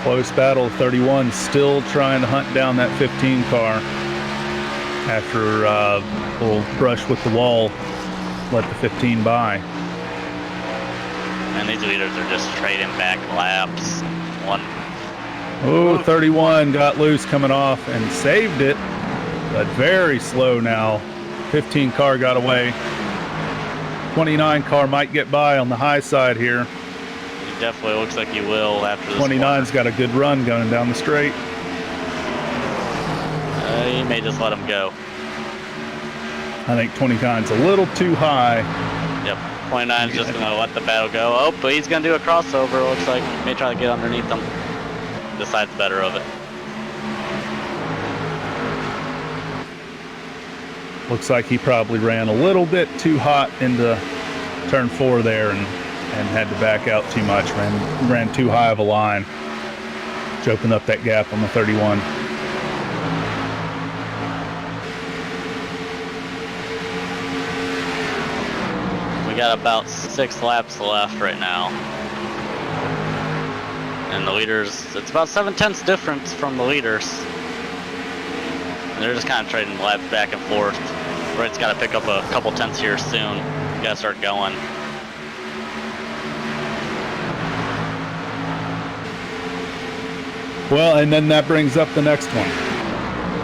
Close battle. 31 still trying to hunt down that 15 car after a little brush with the wall let the 15 by. And these leaders are just trading back laps. Oh, 31 got loose coming off and saved it, but very slow now. 15 car got away. 29 car might get by on the high side here. He definitely looks like he will after this. 29's got a good run going down the straight. He may just let him go. I think 29's a little too high. Yep, 29's just going to let the battle go. Oh, but he's going to do a crossover. Looks like he may try to get underneath him. Decides better of it. Looks like he probably ran a little bit too hot into turn 4 there and had to back out too much. Ran too high of a line, which opened up that gap on the 31. We got about 6 laps left right now. And the leaders, it's about 7/10 difference from the leaders. And they're just kind of trading laps back and forth. Wright's got to pick up a couple tenths here soon. We got to start going. Well, and then that brings up the next one.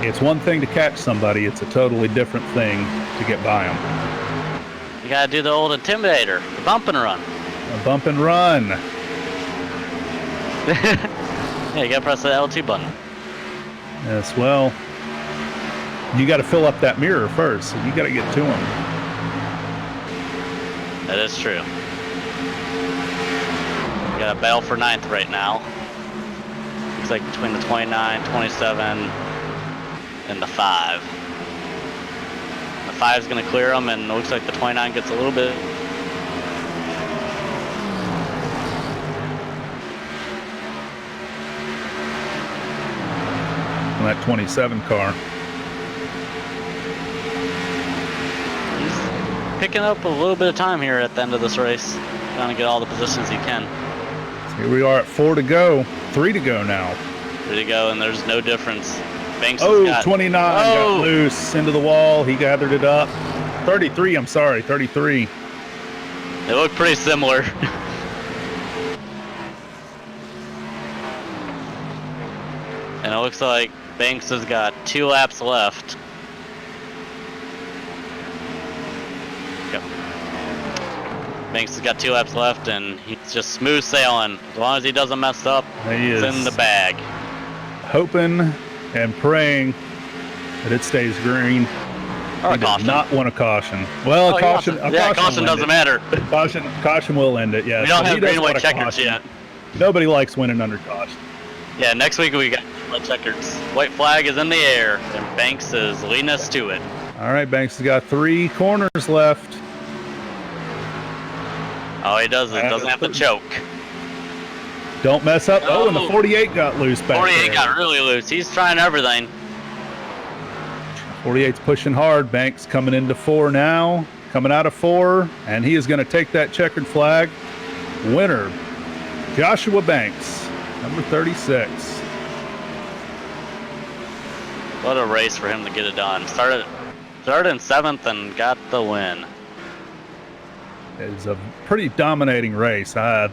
It's one thing to catch somebody. It's a totally different thing to get by them. You got to do the old intimidator, the bump and run. A bump and run. Yeah, you got to press the L2 button. Yes, well, you got to fill up that mirror first. So you got to get to him. That is true. We got a battle for 9th right now. Looks like between the 29, 27, and the 5. The 5 is going to clear them, and it looks like the 29 gets a little bit. On that 27 car. He's picking up a little bit of time here at the end of this race, trying to get all the positions he can. So here we are at 4 to go. 3 to go now. 3 to go, and there's no difference. Banks Oh, got, 29 got loose into the wall. He gathered it up. 33, I'm sorry, 33. They look pretty similar. And it looks like Banks has got 2 laps left. Yep. Banks has got 2 laps left, and he's just smooth sailing. As long as he doesn't mess up, he's in the bag. Hoping and praying that it stays green. Or He does caution. not want a caution. Well, a caution. Caution doesn't matter. Caution will end it. Yeah. We don't So he have does green and want white a checkers caution. yet. Nobody likes winning under caution. Yeah, next week we got white checkers. White flag is in the air, and Banks is leading us to it. All right, Banks has got 3 corners left. All he does is doesn't have to choke. Don't mess up. Oh, and the Oh. 48 got loose back 48 there. got really loose. He's trying everything. 48's pushing hard. Banks coming into 4 now. Coming out of 4. And he is going to take that checkered flag. Winner, Joshua Banks, number 36. What a race for him to get it done. Started in 7th and got the win. It's a pretty dominating race. I've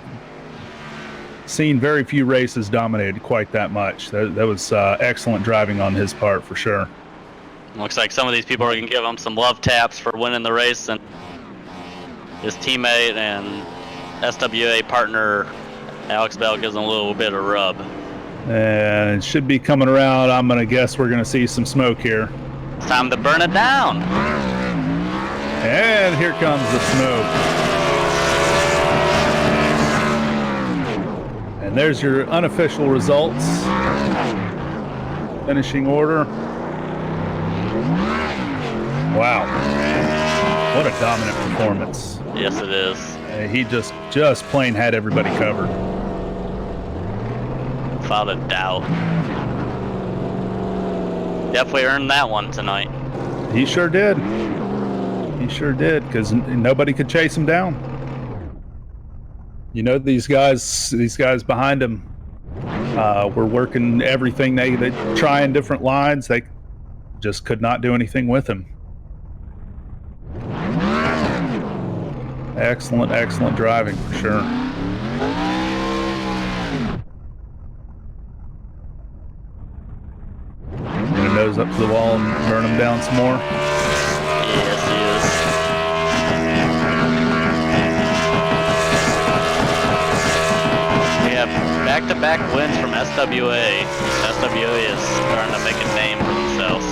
seen very few races dominated quite that much. That was excellent driving on his part for sure. Looks like some of these people are going to give him some love taps for winning the race, and his teammate and SWA partner Alex Bell gives him a little bit of rub. And it should be coming around. I'm going to guess we're going to see some smoke here. It's time to burn it down. And here comes the smoke. And there's your unofficial results. Finishing order. Wow. What a dominant performance. Yes, it is. He just plain had everybody covered. Without a doubt. Definitely earned that one tonight. He sure did. He sure did, because nobody could chase him down. You know, these guys behind him were working everything. They trying different lines. They just could not do anything with him. Excellent driving for sure. Gonna nose up to the wall and burn him down some more. Yes, he is. We have back-to-back wins from SWA. SWA is starting to make a name for themselves.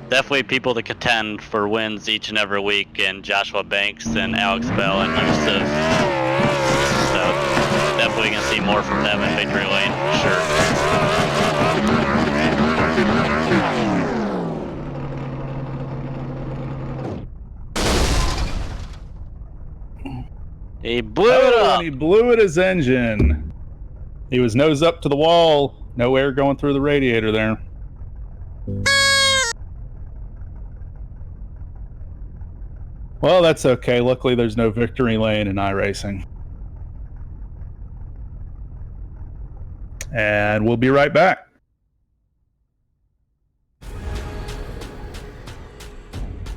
Definitely people to contend for wins each and every week, and Joshua Banks and Alex Bell and Yusuf. So definitely gonna see more from them in victory lane for sure. He blew it Oh, up. and he blew at his engine. He was nose up to the wall. No air going through the radiator there. Well, that's okay. Luckily, there's no victory lane in iRacing. And we'll be right back.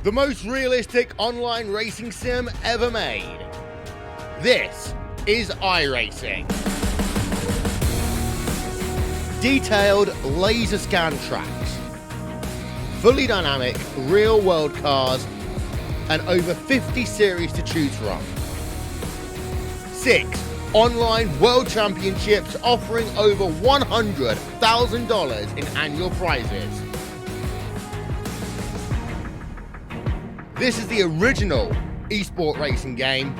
The most realistic online racing sim ever made. This is iRacing. Detailed laser scan tracks, fully dynamic real world cars, and over 50 series to choose from. 6 online world championships offering over $100,000 in annual prizes. This is the original esport racing game.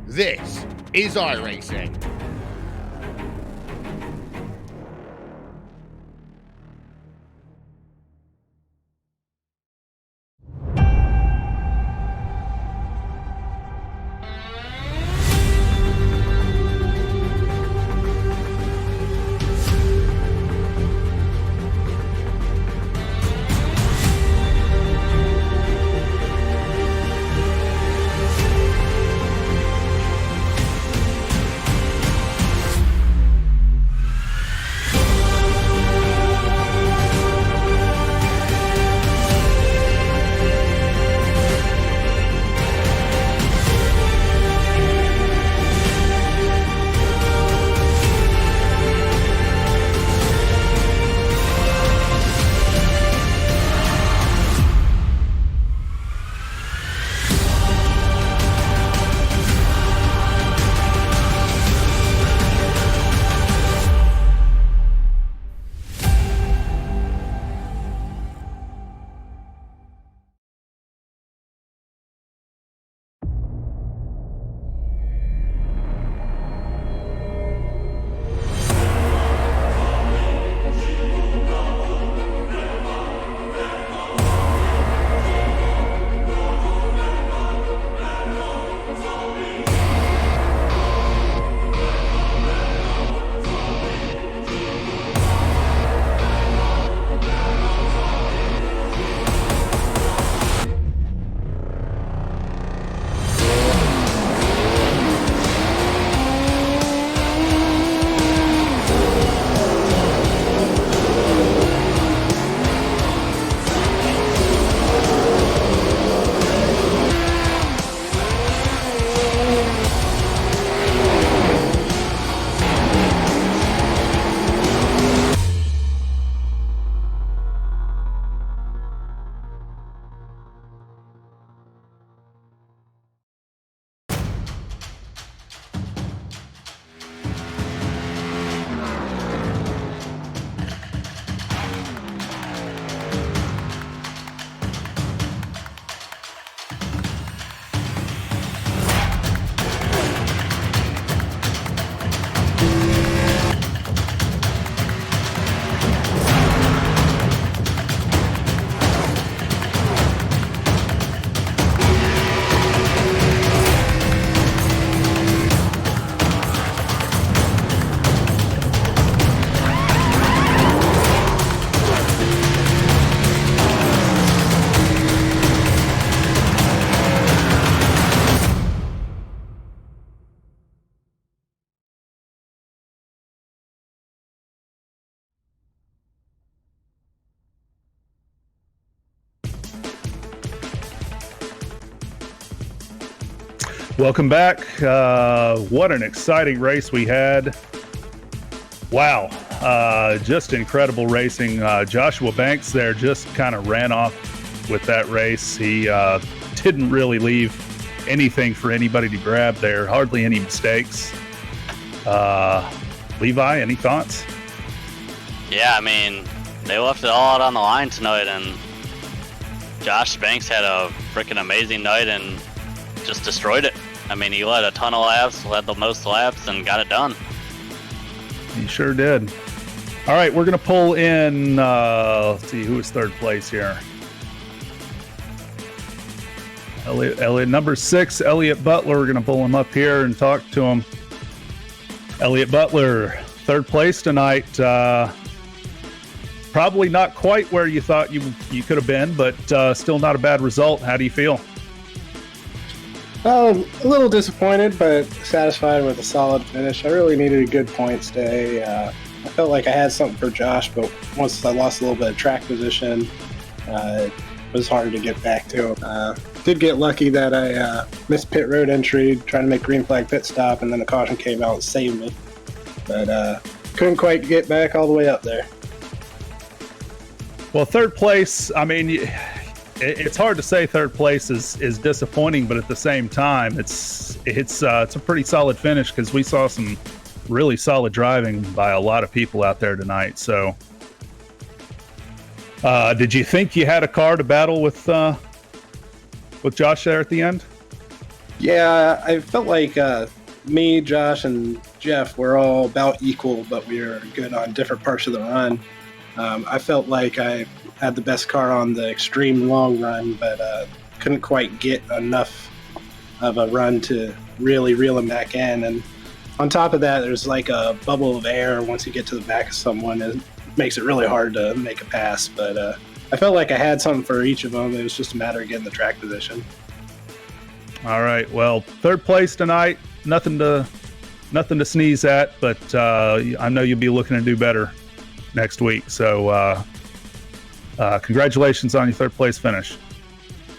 This is iRacing. Welcome back. What an exciting race we had. Wow. Just incredible racing. Joshua Banks there just kind of ran off with that race. He didn't really leave anything for anybody to grab there. Hardly any mistakes. Levi, any thoughts? Yeah, I mean, they left it all out on the line tonight, and Josh Banks had a freaking amazing night and just destroyed it. I mean, he led a ton of laps, led the most laps, and got it done. He sure did. All right, we're going to pull in, let's see, who is third place here? Elliot, number 6, Elliot Butler. We're going to pull him up here and talk to him. Elliot Butler, third place tonight. Probably not quite where you thought you could have been, but still not a bad result. How do you feel? A little disappointed, but satisfied with a solid finish. I really needed a good points day. I felt like I had something for Josh, but once I lost a little bit of track position, it was hard to get back to. Did get lucky that I missed pit road entry, trying to make green flag pit stop, and then the caution came out and saved me. But couldn't quite get back all the way up there. Well, third place, I mean, it's hard to say third place is disappointing, but at the same time, it's a pretty solid finish because we saw some really solid driving by a lot of people out there tonight. So, did you think you had a car to battle with Josh there at the end? Yeah, I felt like me, Josh, and Jeff were all about equal, but we were good on different parts of the run. I felt like I had the best car on the extreme long run, but couldn't quite get enough of a run to really reel him back in. And on top of that, there's like a bubble of air once you get to the back of someone. It makes it really hard to make a pass, but I felt like I had something for each of them. It was just a matter of getting the track position. All right. Well, third place tonight. Nothing to sneeze at, but I know you'll be looking to do better next week. So congratulations on your third place finish.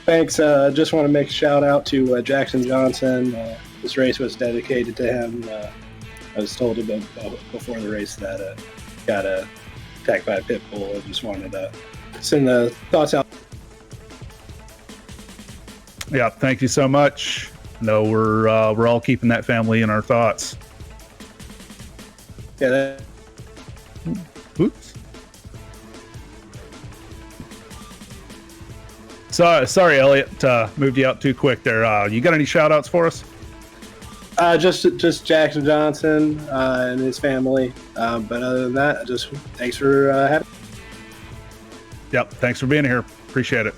Thanks. Just want to make a shout out to Jackson Johnson. This race was dedicated to him. I was told before the race that got attacked by a pit bull. I just wanted to send the thoughts out. Yeah, thank you so much. No, we're all keeping that family in our thoughts. Yeah. Oops. Sorry, Elliot. Moved you out too quick there. You got any shout outs for us? Just Jackson Johnson and his family. But other than that, just thanks for having me. Yep, thanks for being here. Appreciate it.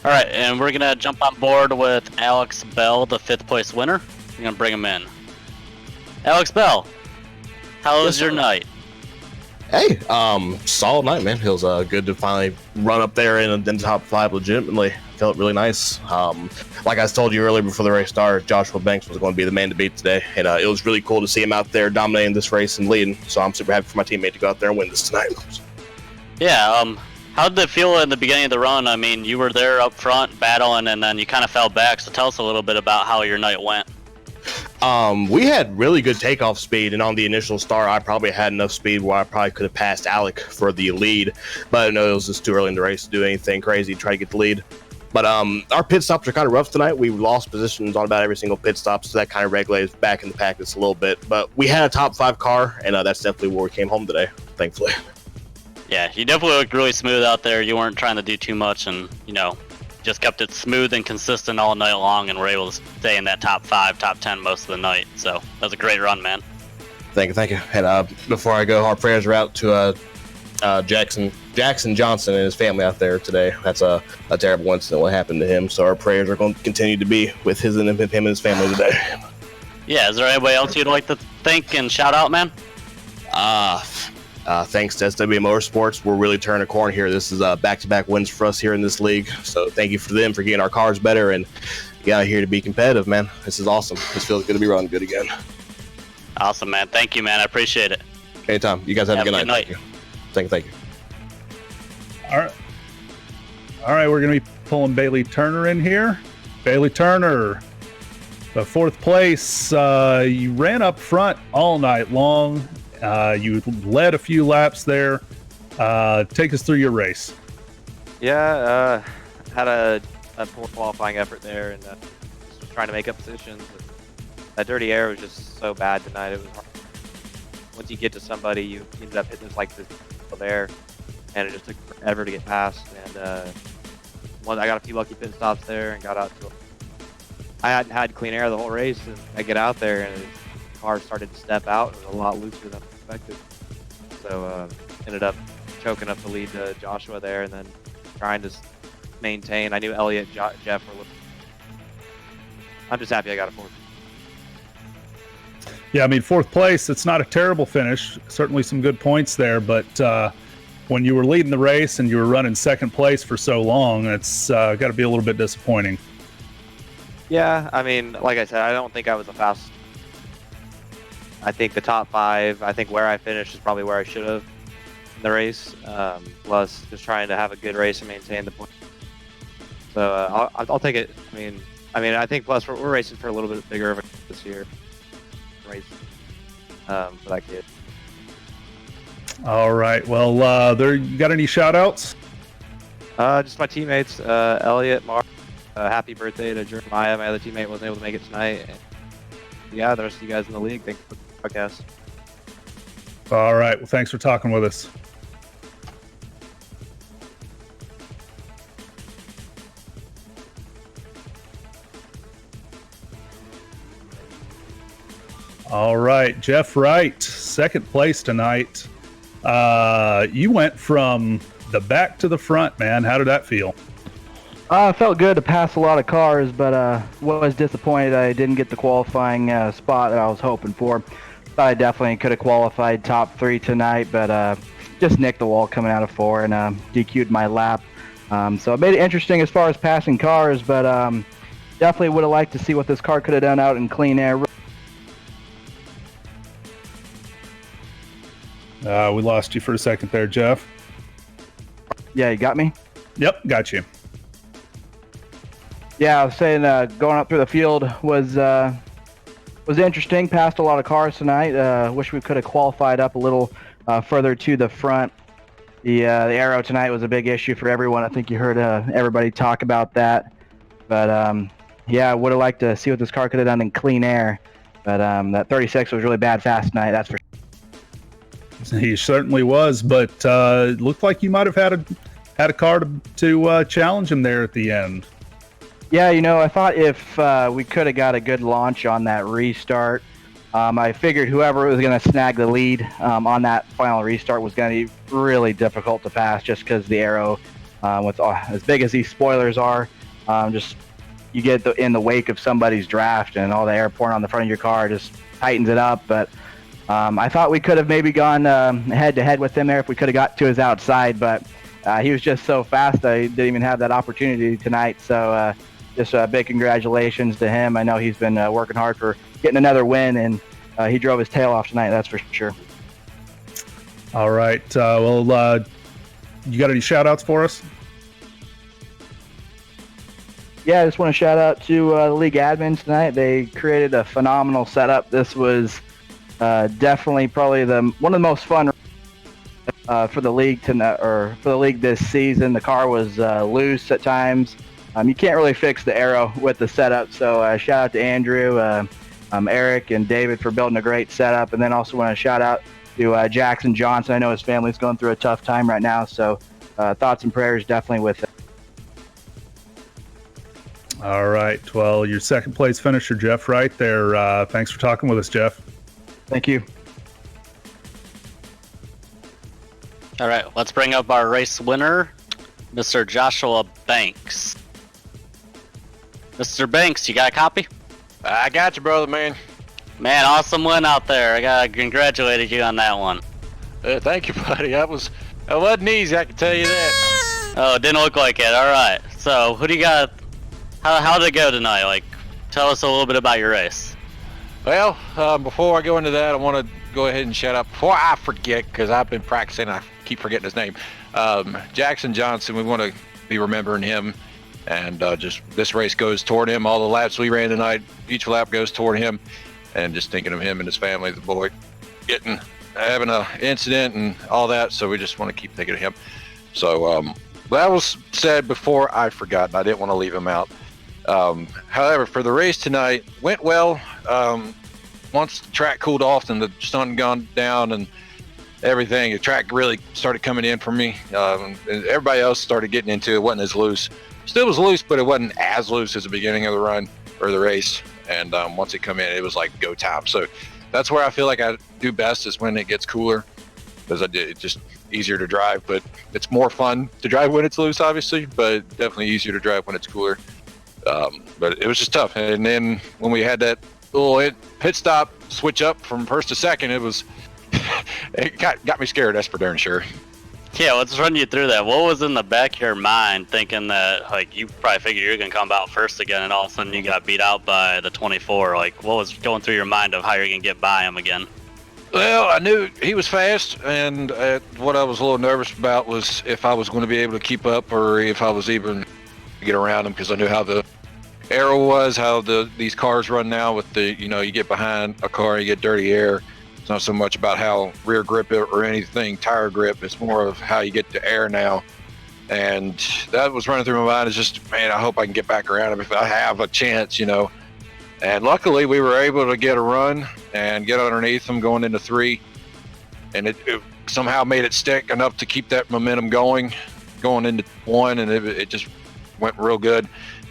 All right, and we're gonna jump on board with Alex Bell, the 5th place winner. We're gonna bring him in. Alex Bell, how was your night? Hey, solid night, man. It was good to finally run up there in the top 5 legitimately. Felt really nice. Like I told you earlier before the race started, Joshua Banks was going to be the man to beat today, and it was really cool to see him out there dominating this race and leading. So I'm super happy for my teammate to go out there and win this tonight. Yeah, how did it feel in the beginning of the run? I mean, you were there up front battling, and then you kind of fell back. So tell us a little bit about how your night went. We had really good takeoff speed, and on the initial start, I probably had enough speed where I probably could have passed Alec for the lead. But I know it was just too early in the race to do anything crazy to try to get the lead. But our pit stops are kind of rough tonight. We lost positions on about every single pit stop, so that kind of regulated back in the pack just a little bit. But we had a top 5 car, and that's definitely where we came home today, thankfully. Yeah, you definitely looked really smooth out there. You weren't trying to do too much, and just kept it smooth and consistent all night long, and were able to stay in that top 5, top 10 most of the night. So that was a great run, man. Thank you. And before I go, our prayers are out to Jackson Johnson and his family out there today. That's a terrible incident what happened to him. So our prayers are going to continue to be with him and his family today. Yeah, is there anybody else you'd like to thank and shout out, man? Thanks to SWA Motorsports, we're really turning a corner here. This is back-to-back wins for us here in this league. So thank you for them for getting our cars better and getting out here to be competitive, man. This is awesome. This feels good to be running good again. Awesome, man. Thank you, man. I appreciate it. Anytime. You guys have a good night. night. Thank you. All right. We're going to be pulling Bailey Turner in here. Bailey Turner, the fourth place. You ran up front all night long. You led a few laps there. Take us through your race. Yeah, had a poor qualifying effort there, and just was trying to make up positions. That dirty air was just so bad tonight. It was hard. Once you get to somebody, you ended up hitting like this there, and it just took forever to get past. And I got a few lucky pit stops there and got out to. I hadn't had clean air the whole race, and I get out there and the car started to step out. It was a lot looser than expected, so ended up choking up the lead to Joshua there, and then trying to maintain. I knew Elliot, Jeff were looking. I'm just happy I got a fourth. Yeah, I mean, fourth place, it's not a terrible finish. Certainly some good points there, but when you were leading the race and you were running second place for so long, it's got to be a little bit disappointing. Yeah, I mean, like I said, I don't think I was a fast. I think the top 5, I think where I finished is probably where I should have in the race. Plus, just trying to have a good race and maintain the point. So I'll take it. I mean, I think plus we're racing for a little bit bigger of a this year. Race for that kid. All right. Well, you got any shout outs? Just my teammates, Elliot, Mark. Happy birthday to Jeremiah. My other teammate wasn't able to make it tonight. And yeah, the rest of you guys in the league. Thanks for the podcast. All right. Well, thanks for talking with us. All right, Jeff Wright, second place tonight. You went from the back to the front, man. How did that feel? Felt good to pass a lot of cars, but was disappointed I didn't get the qualifying spot that I was hoping for. Thought I definitely could have qualified top 3 tonight, but just nicked the wall coming out of 4 and DQ'd my lap. So it made it interesting as far as passing cars, but definitely would have liked to see what this car could have done out in clean air. We lost you for a second there, Jeff. Yeah, you got me? Yep, got you. Yeah, I was saying going up through the field was interesting. Passed a lot of cars tonight. Wish we could have qualified up a little further to the front. The aero tonight was a big issue for everyone. I think you heard everybody talk about that. But yeah, I would have liked to see what this car could have done in clean air. But that 36 was really bad fast tonight, that's for sure. He certainly was, but it looked like you might have had a car to challenge him there at the end. Yeah, I thought if we could have got a good launch on that restart, I figured whoever was going to snag the lead on that final restart was going to be really difficult to pass just because the aero, with as big as these spoilers are, just you get in the wake of somebody's draft and all the air pouring on the front of your car just tightens it up. But I thought we could have maybe gone head-to-head with him there if we could have got to his outside, but he was just so fast I didn't even have that opportunity tonight. So just a big congratulations to him. I know he's been working hard for getting another win, and he drove his tail off tonight, that's for sure. All right. Well, you got any shout-outs for us? Yeah, I just want to shout out to the league admins tonight. They created a phenomenal setup. This was definitely probably one of the most fun for the league for the league this season. The car was loose at times. You can't really fix the aero with the setup, so shout out to Andrew, Eric, and David for building a great setup. And then also want to shout out to Jackson Johnson. I know his family's going through a tough time right now, so thoughts and prayers definitely with it. All right. Well, your second place finisher, Jeff, right there. Thanks for talking with us, Jeff. Thank you. All right, let's bring up our race winner, Mr. Joshua Banks. Mr. Banks, you got a copy? I got you, brother, man. Man, awesome win out there. I gotta congratulate you on that one. Thank you, buddy. That wasn't easy, I can tell you that. Oh, it didn't look like it. All right. So, who do you got? How did it go tonight? Like, tell us a little bit about your race. Well, before I go into that, I want to go ahead and shout out, before I forget, because I've been practicing, I keep forgetting his name, Jackson Johnson. We want to be remembering him, and just this race goes toward him. All the laps we ran tonight, each lap goes toward him, and just thinking of him and his family, the boy having an incident and all that, so we just want to keep thinking of him. So that was said before I forgot, and I didn't want to leave him out. However, for the race tonight, went well. Once the track cooled off and the sun gone down and everything, the track really started coming in for me. And everybody else started getting into it. It wasn't as loose. Still was loose, but it wasn't as loose as the beginning of the run or the race. And once it come in, it was like go time. So that's where I feel like I do best, is when it gets cooler, because it's just easier to drive. But it's more fun to drive when it's loose, obviously, but definitely easier to drive when it's cooler. But it was just tough. And then when we had that little pit stop switch up from first to second, it was it got me scared, that's for darn sure. Yeah, let's run you through that. What was in the back of your mind, thinking that, like, you probably figured you were gonna come out first again, and all of a sudden you got beat out by the 24? Like, what was going through your mind of how you're gonna get by him again? Well, I knew he was fast, and what I was a little nervous about was if I was going to be able to keep up, or if I was even get around him, because I knew how the arrow was, how these cars run now with the, you get behind a car, you get dirty air. It's not so much about how rear grip or anything, tire grip. It's more of how you get the air now. And that was running through my mind, is just, man, I hope I can get back around him if I have a chance, And luckily we were able to get a run and get underneath him going into 3. And it somehow made it stick enough to keep that momentum going into 1, and it just went real good.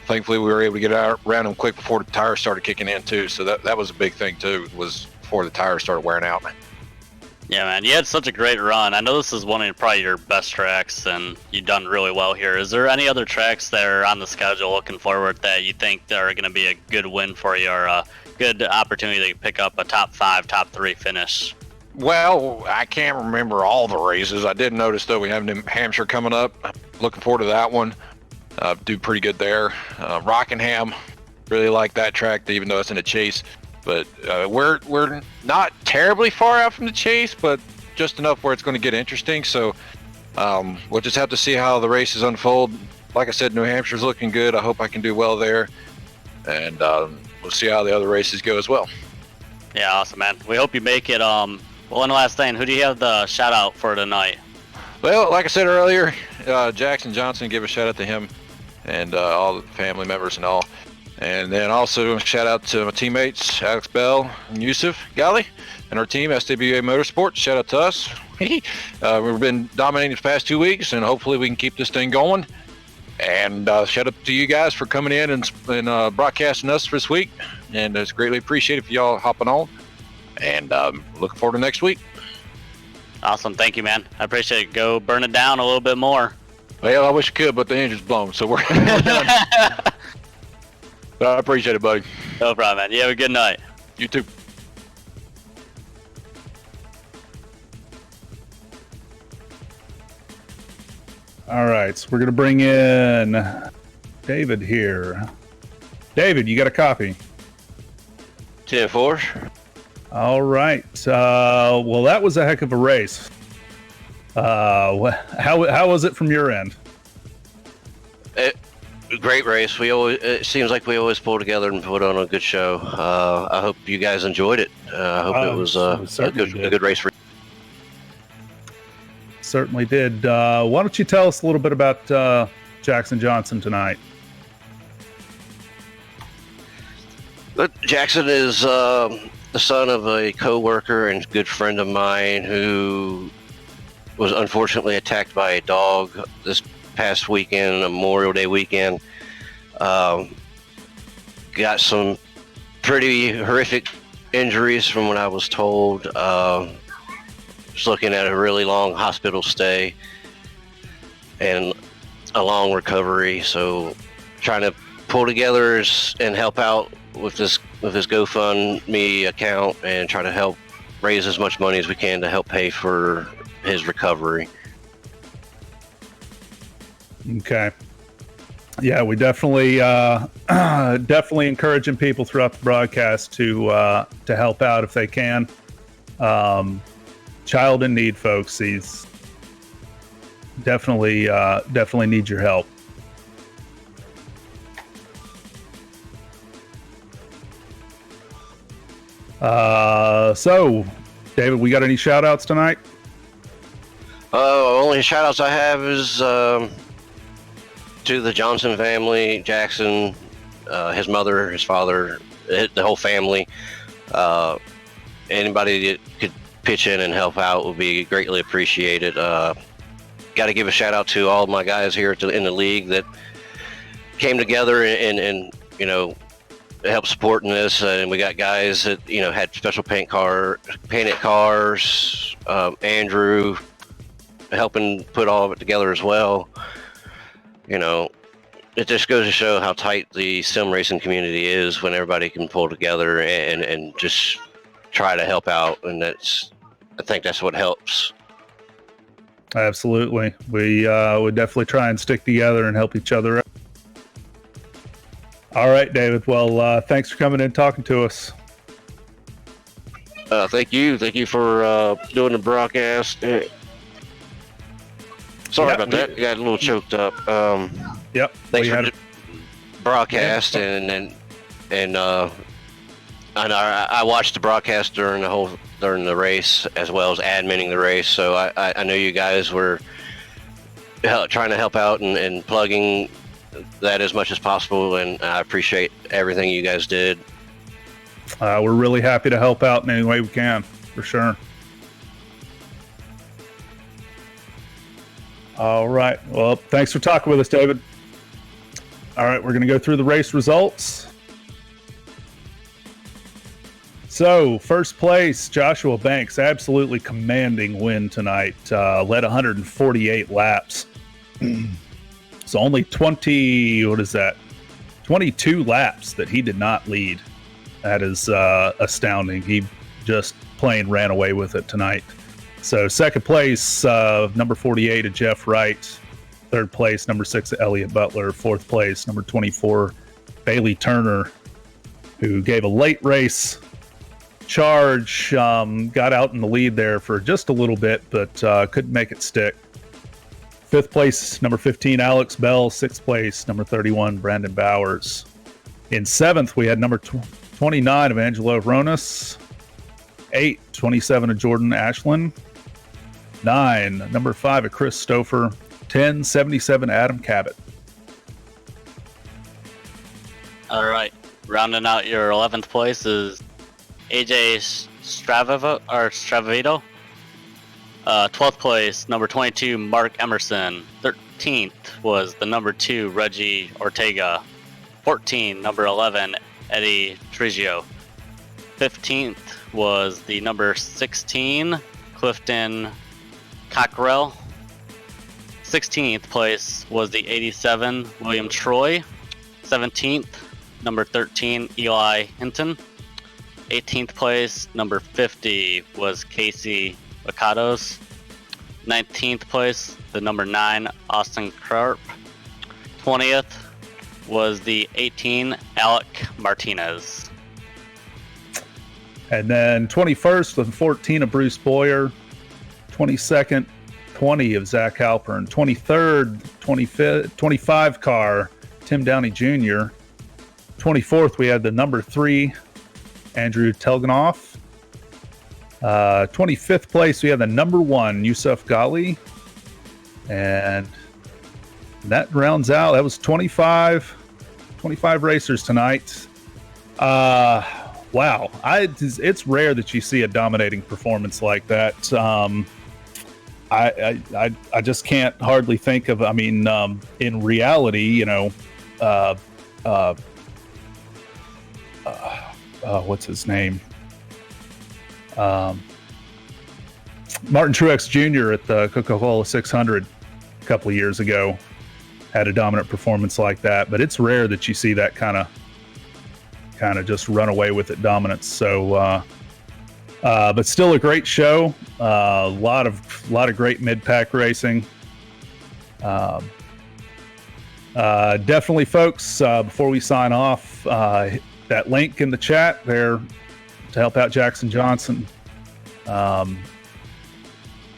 Thankfully, we were able to get around him quick before the tires started kicking in too. So that was a big thing too, was before the tires started wearing out. Yeah, man, you had such a great run. I know this is one of probably your best tracks, and you've done really well here. Is there any other tracks that are on the schedule looking forward that you think are going to be a good win for you, or a good opportunity to pick up a top 5, top 3 finish? Well, I can't remember all the races. I did notice though we have New Hampshire coming up. Looking forward to that one. Do pretty good there. Rockingham, really like that track, even though it's in a chase. But we're not terribly far out from the chase, but just enough where it's going to get interesting. So we'll just have to see how the races unfold. Like I said, New Hampshire's looking good. I hope I can do well there. And we'll see how the other races go as well. Yeah, awesome, man. We hope you make it. One last thing, who do you have the shout out for tonight? Well, like I said earlier, Jackson Johnson, give a shout out to him and all the family members and all. And then also shout out to my teammates, Alex Bell and Yusuf Gali, and our team, SWA Motorsports. Shout out to us. We've been dominating the past 2 weeks, and hopefully we can keep this thing going. And shout out to you guys for coming in and broadcasting us for this week. And it's greatly appreciated for y'all hopping on. And looking forward to next week. Awesome. Thank you, man. I appreciate it. Go burn it down a little bit more. Well, I wish I could, but the engine's blown, so we're done. But I appreciate it, buddy. No problem, man. You have a good night. You too. All right, so we're going to bring in David here. David, you got a copy? 10-4. All right. Well, that was a heck of a race. How was it from your end? Great race. It seems like we always pull together and put on a good show. I hope you guys enjoyed it. I hope it was a good race for you. Certainly did. Why don't you tell us a little bit about Jackson Johnson tonight? Jackson is the son of a co-worker and good friend of mine who was unfortunately attacked by a dog this past weekend, Memorial Day weekend. Got some pretty horrific injuries from what I was told. Was looking at a really long hospital stay and a long recovery. So trying to pull together and help out with his GoFundMe account and try to help raise as much money as we can to help pay for his recovery. Okay. Yeah, we definitely definitely encouraging people throughout the broadcast to help out if they can. Child in need, folks. He's definitely needs your help. So, David, we got any shout outs tonight? Only shout outs I have is to the Johnson family, Jackson, his mother, his father, the whole family. Anybody that could pitch in and help out would be greatly appreciated. Got to give a shout out to all my guys here in the league that came together and help supporting this. And we got guys that had special painted cars. Andrew helping put all of it together as well. It just goes to show how tight the sim racing community is when everybody can pull together and just try to help out. And I think that's what helps. Absolutely. We would definitely try and stick together and help each other out. All right, David. Well, thanks for coming in and talking to us. Thank you. Thank you for doing the broadcast. Sorry about that. Got a little choked up. Yep. Thanks for the broadcast, and I watched the broadcast during the race as well as adminning the race. So I know you guys were trying to help out and plugging that as much as possible, and I appreciate everything you guys did. We're really happy to help out in any way we can, for sure. All right. Well, thanks for talking with us, David. All right, we're going to go through the race results. So, first place, Joshua Banks, absolutely commanding win tonight. Led 148 laps. So only 22 laps that he did not lead. That is astounding. He just plain ran away with it tonight. So second place, number 48, Jeff Wright. Third place, number 6, Elliot Butler. Fourth place, number 24, Bailey Turner, who gave a late race charge, got out in the lead there for just a little bit, but couldn't make it stick. Fifth place, number 15, Alex Bell. Sixth place, number 31, Brandon Bowers. In seventh, we had number 29 of Angelo Ronas. 8, 27 of Jordan Ashland. 9, number 5 of Chris Stouffer. 10, 77 Adam Cabot. All right, rounding out your 11th place is AJ Stravito. 12th place, number 22, Mark Emerson. 13th was the number 2, Reggie Ortega. 14, number 11, Eddie Trigio. 15th was the number 16, Clifton Cockrell. 16th place was the 87, William Troy. 17th, number 13, Eli Hinton. 18th place, number 50, was Casey Vacados. 19th place, the number 9, Austin Karp. 20th was the 18, Alec Martinez. And then 21st with 14 of Bruce Boyer. 22nd, 20 of Zach Halpern. 23rd, 25th, 25 car, Tim Downey Jr. 24th, we had the number 3, Andrew Telganoff. 25th place, we had the number 1, Yusuf Ghali. And that rounds out, that was 25 racers tonight. Wow, it's rare that you see a dominating performance like that. I just can't hardly think of. I mean, in reality, what's his name? Martin Truex Jr. at the Coca-Cola 600 a couple of years ago had a dominant performance like that. But it's rare that you see that kind of just run away with it dominance. So, but still a great show. A lot of great mid-pack racing. Definitely, folks, before we sign off, that link in the chat there to help out Jackson Johnson.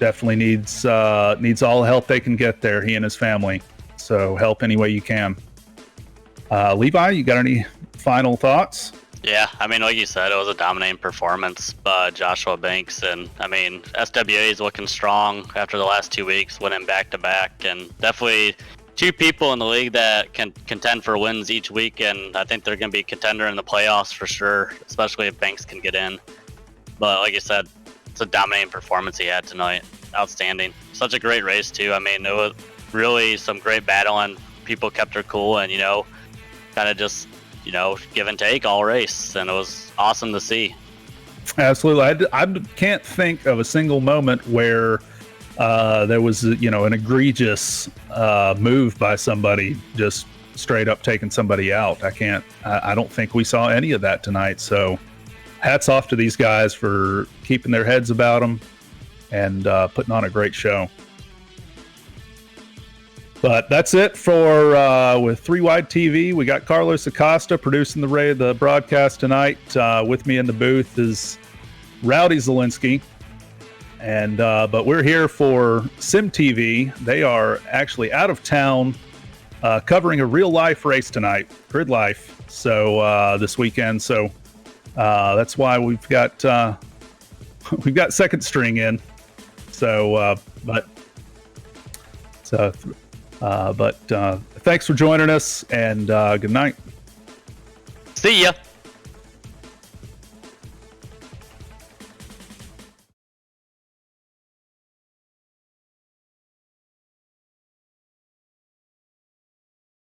Definitely needs all the help they can get there, he and his family. So help any way you can. Levi, you got any final thoughts? Yeah, I mean, like you said, it was a dominating performance by Joshua Banks, and I mean, SWA is looking strong after the last 2 weeks, winning back-to-back, and definitely two people in the league that can contend for wins each week, and I think they're going to be a contender in the playoffs for sure, especially if Banks can get in. But like you said, it's a dominating performance he had tonight. Outstanding. Such a great race, too. I mean, it was really some great battling. People kept their cool and, kind of just give and take all race, and it was awesome to see. Absolutely. I can't think of a single moment where there was an egregious move by somebody just straight up taking somebody out. I don't think we saw any of that tonight. So hats off to these guys for keeping their heads about them and putting on a great show. But that's it for with 3 Wide TV. We got Carlos Acosta producing the broadcast tonight. With me in the booth is Rowdy Zielinski, and but we're here for Sim TV. They are actually out of town covering a real life race tonight, Grid Life. So this weekend. So that's why we've got second string in. So but thanks for joining us, and good night. See ya.